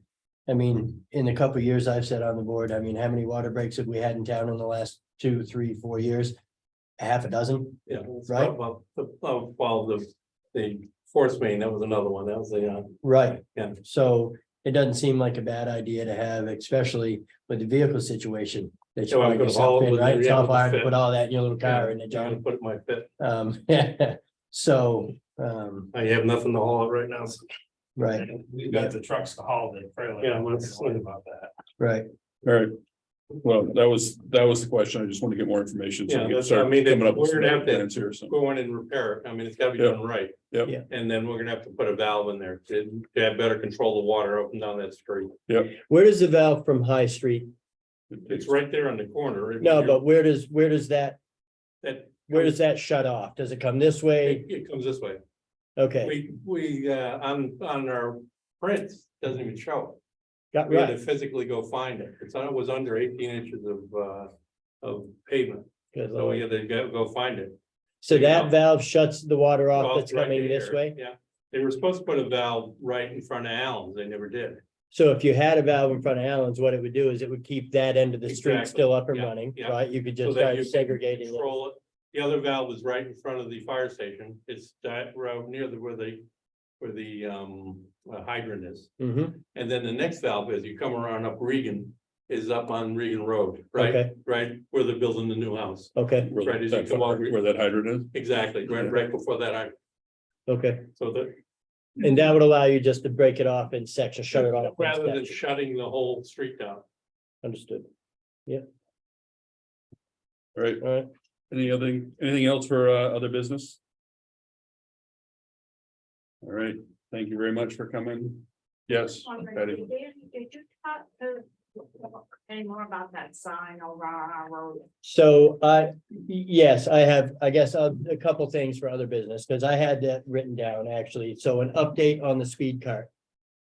I mean, in the couple of years I've sat on the board, I mean, how many water breaks have we had in town in the last 2, 3, 4 years? Half a dozen, Yeah. Right. Well, the force main, that was another one. That was the, right? Yeah. So it doesn't seem like a bad idea to have, especially with the vehicle situation. That Yeah, you I'm find gonna yourself haul it in, with right? the- It's yeah, not with the hard to fit. put all that in your little car in the I'm gonna junk. put it in my fit. So, I have nothing to haul it right now. So. right, We've got the trucks to haul the trailer. Yeah, Let's worry about that. right. All right, Well, that was the question. I just want to get more information. So we Yeah, can that's, start I mean, coming up with we're gonna some have to plans here, so. go in and repair it. I mean, it's gotta be Yeah. done right. Yep. Yeah. And then we're gonna have to put a valve in there to have better control the water up and down that street. Where does the valve from High Street? It's right there on the corner. No, but where does that That, shut off? Does it come this way? it comes this way. Okay, We, on our prints, doesn't even show. got We had to right. physically go find it. It was under 18 inches of pavement. Good So we Lord. had to go find it. So you know. that valve shuts the water off Off that's right coming this here. way? Yeah, they were supposed to put a valve right in front of Allen's. They never did. So if you had a valve in front of Allen's, what it would do is it would keep that end of the street Exactly. still up and Yeah, running, yeah. right? You could So just that start you can segregating it. control it. The other valve is right in front of the fire station. It's right near where the hydrant is. Mm-hmm, And then the next valve, as you come around up Regan, is up on Regan Road, right? Okay. Right where they're building the new house. okay, Where Right as you that, come over. where that hydrant is. Exactly, right before that hydrant. okay. So that And that would allow you just to break it off in sections, shut it off. in rather than sections. shutting the whole street down. Understood. All right. All right. Anything else for other business? All right. Thank you very much for coming. Yes, Patty. Did you talk to any more about that sign over on our road? So yes, I have, I guess, a couple things for other business, because I had that written down actually. So an update on the speed cart.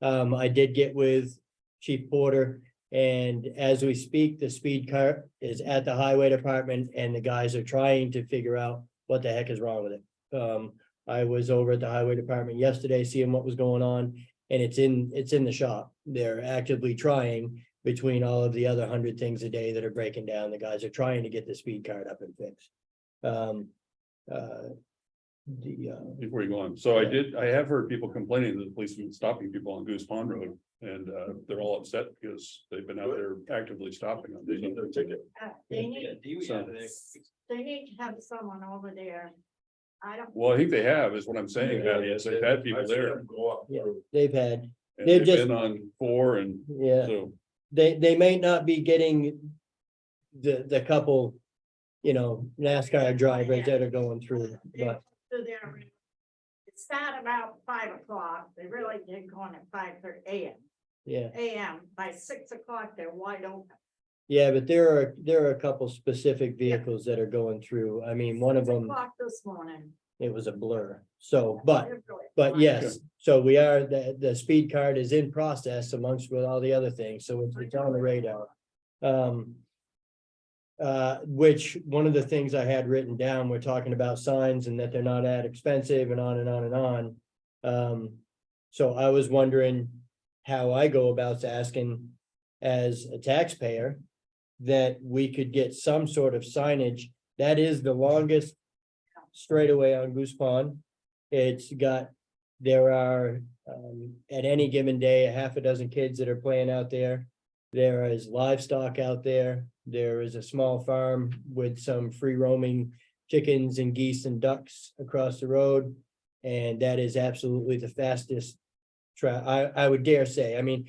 I did get with Chief Porter, and as we speak, the speed cart is at the highway department and the guys are trying to figure out what the heck is wrong with it. I was over at the highway department yesterday, seeing what was going on, and it's in the shop. They're actively trying. Between all of the other 100 things a day that are breaking down, the guys are trying to get the speed cart up and fixed. Before you go on, so I have heard people complaining that the police have been stopping people on Goose Pond Road. And they're all upset because they've been out there actively stopping them. They need their ticket. They need, So- they need to have someone over there. I don't. Well, I think they have, is what I'm saying, Patty, is they've had people there. Yeah, they've had, And they've they've just- been on 4 and yeah, so. they may not be getting the couple, NASCAR drivers that are going through, but To their. It started about 5 o'clock. They really get going at 5:30 yeah. AM. By 6 o'clock, they're wide open. Yeah, but there are a couple specific vehicles that are going through. I mean, one of 6 them, o'clock this morning. it was a blur. So, but They're really But fine. yes, so we are, the speed card is in process amongst with all the other things, so it's on the radar. Which, one of the things I had written down, we're talking about signs and that they're not that expensive and on and on and on. So I was wondering how I go about asking as a taxpayer that we could get some sort of signage. That is the longest straightaway on Goose Pond. It's got, there are, at any given day, a half a dozen kids that are playing out there. There is livestock out there. There is a small farm with some free roaming chickens and geese and ducks across the road. And that is absolutely the fastest I would dare say. I mean,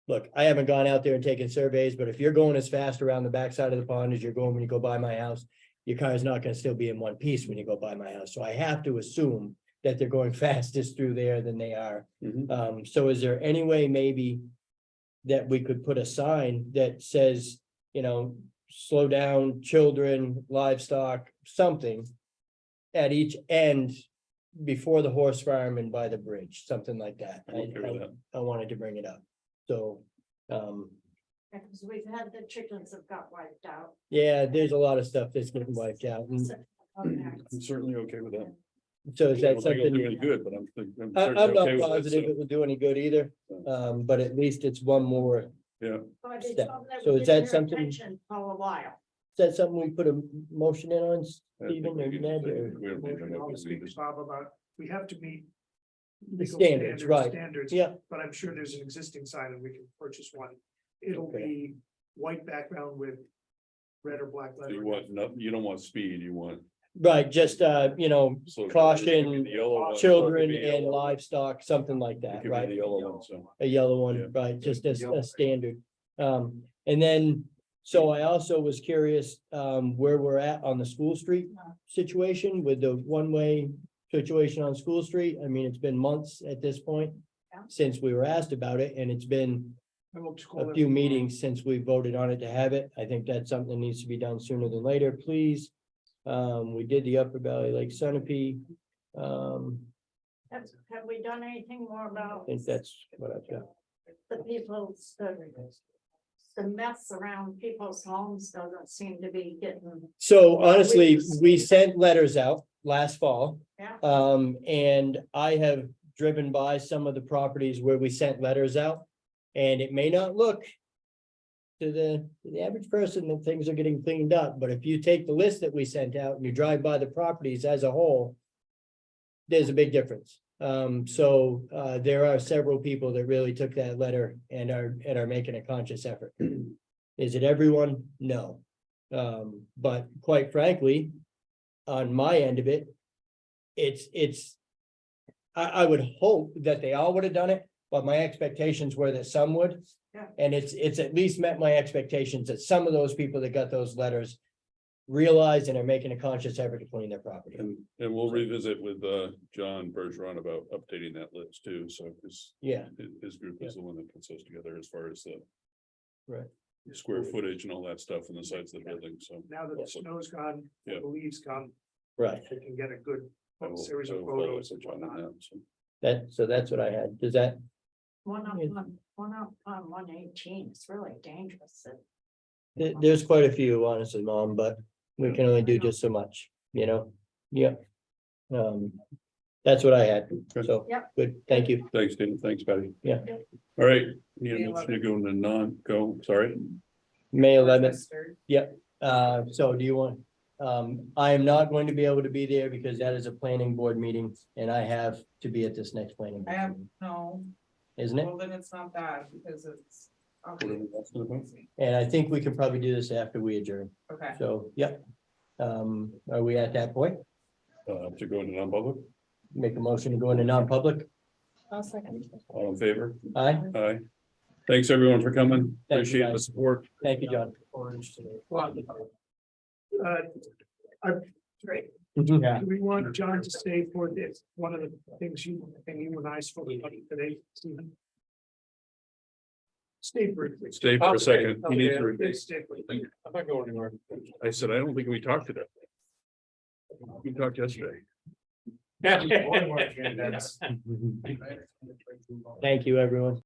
look, I haven't gone out there and taken surveys, but if you're going as fast around the backside of the pond as you're going when you go by my house, your car is not going to still be in one piece when you go by my house. So I have to assume that they're going fastest through there than they are. Mhm. So is there any way maybe that we could put a sign that says, slow down, children, livestock, something at each end before the horse farm and by the bridge, something like that. I'm okay with that. I wanted to bring it up. So, Because we've had the chickens have got wiped out. yeah, there's a lot of stuff that's getting wiped out. And I'm certainly okay with that. so is I that don't think it'll do something? any good, but I'm I'm certainly not okay with it, positive so. it will do any good either, but at least it's one more. But it's Step. something that So was is in that their something- attention For a while. Is that something we put a motion in on, I think Stephen we or need Ned? to- or- we don't need to know I'll if we speak need to to- Bob about, we have to meet. The legal standards, right. Standards. Yeah. But I'm sure there's an existing sign and we can purchase one. It'll Okay. be white background with red or black So you lettering. want, no, you don't want speed, you want. Right, just, social. Caution, The yellow one, children it could be and yellow. livestock, something like It that, could be right? the yellow one, so. A yellow Yeah. one, right, just as Yellow. a standard. And then So I also was curious, where we're at on the School Street situation with the one-way situation on School Street. I mean, it's been months at this point since we were asked about it, and it's been a few meetings since we voted on it to have it. I think that's something that needs to be done sooner than later, please. We did the Upper Valley Lake Sunapee. Have we done anything more I about think that's what I've got. the people's, the mess around people's homes doesn't seem to be getting. So honestly, we sent letters out last fall. Yeah. And I have driven by some of the properties where we sent letters out. And it may not look to the average person that things are getting cleaned up, but if you take the list that we sent out and you drive by the properties as a whole, there's a big difference. So there are several people that really took that letter and are making a conscious effort. Is it everyone? No. But quite frankly, on my end of it, I would hope that they all would have done it, but my expectations were that some would. Yeah. And it's at least met my expectations that some of those people that got those letters realize and are making a conscious effort to clean their property. And we'll revisit with John Bergeron about updating that list too, so because Yeah, his group is the one that puts those together as far as the right. square footage and all that stuff and the sides of the building, so. Now that the snow's gone, Yeah. the leaves gone, Right. they can get a good I will- series I of will follow photos up and with John on whatnot. that, so. That's what I had. Does that, One up Yeah. on 118, it's really dangerous. there's quite a few, honestly, Mom, but we can only do just so much, you know? Yeah. That's what I had. So, Yep. good. Thank you. Thanks, Dana. Thanks, Patty. Yeah. All right, need a motion to go into non-go, sorry. May 11th. Registered. So do you want, I am not going to be able to be there because that is a planning board meeting and I have to be at this next planning. I board have, meeting, no, Isn't it? well, then it's not bad because it's. And I think we can probably do this after we adjourn. Okay, So, yep. Are we at that point? To go into non-public, Make a motion to go into non-public? I'll second. all in favor? Aye. Aye. Thanks, everyone, for coming. Thank you, Appreciate the guys. support. Thank you, John. Great. Yeah. Do we want John to stay for this? One of the things you and I spoke about today, Stephen. Stay briefly. Stay for a second. You need to- Okay, stay briefly. I'm not going anywhere. I said, I don't think we talked today. We talked yesterday. Thank you, everyone.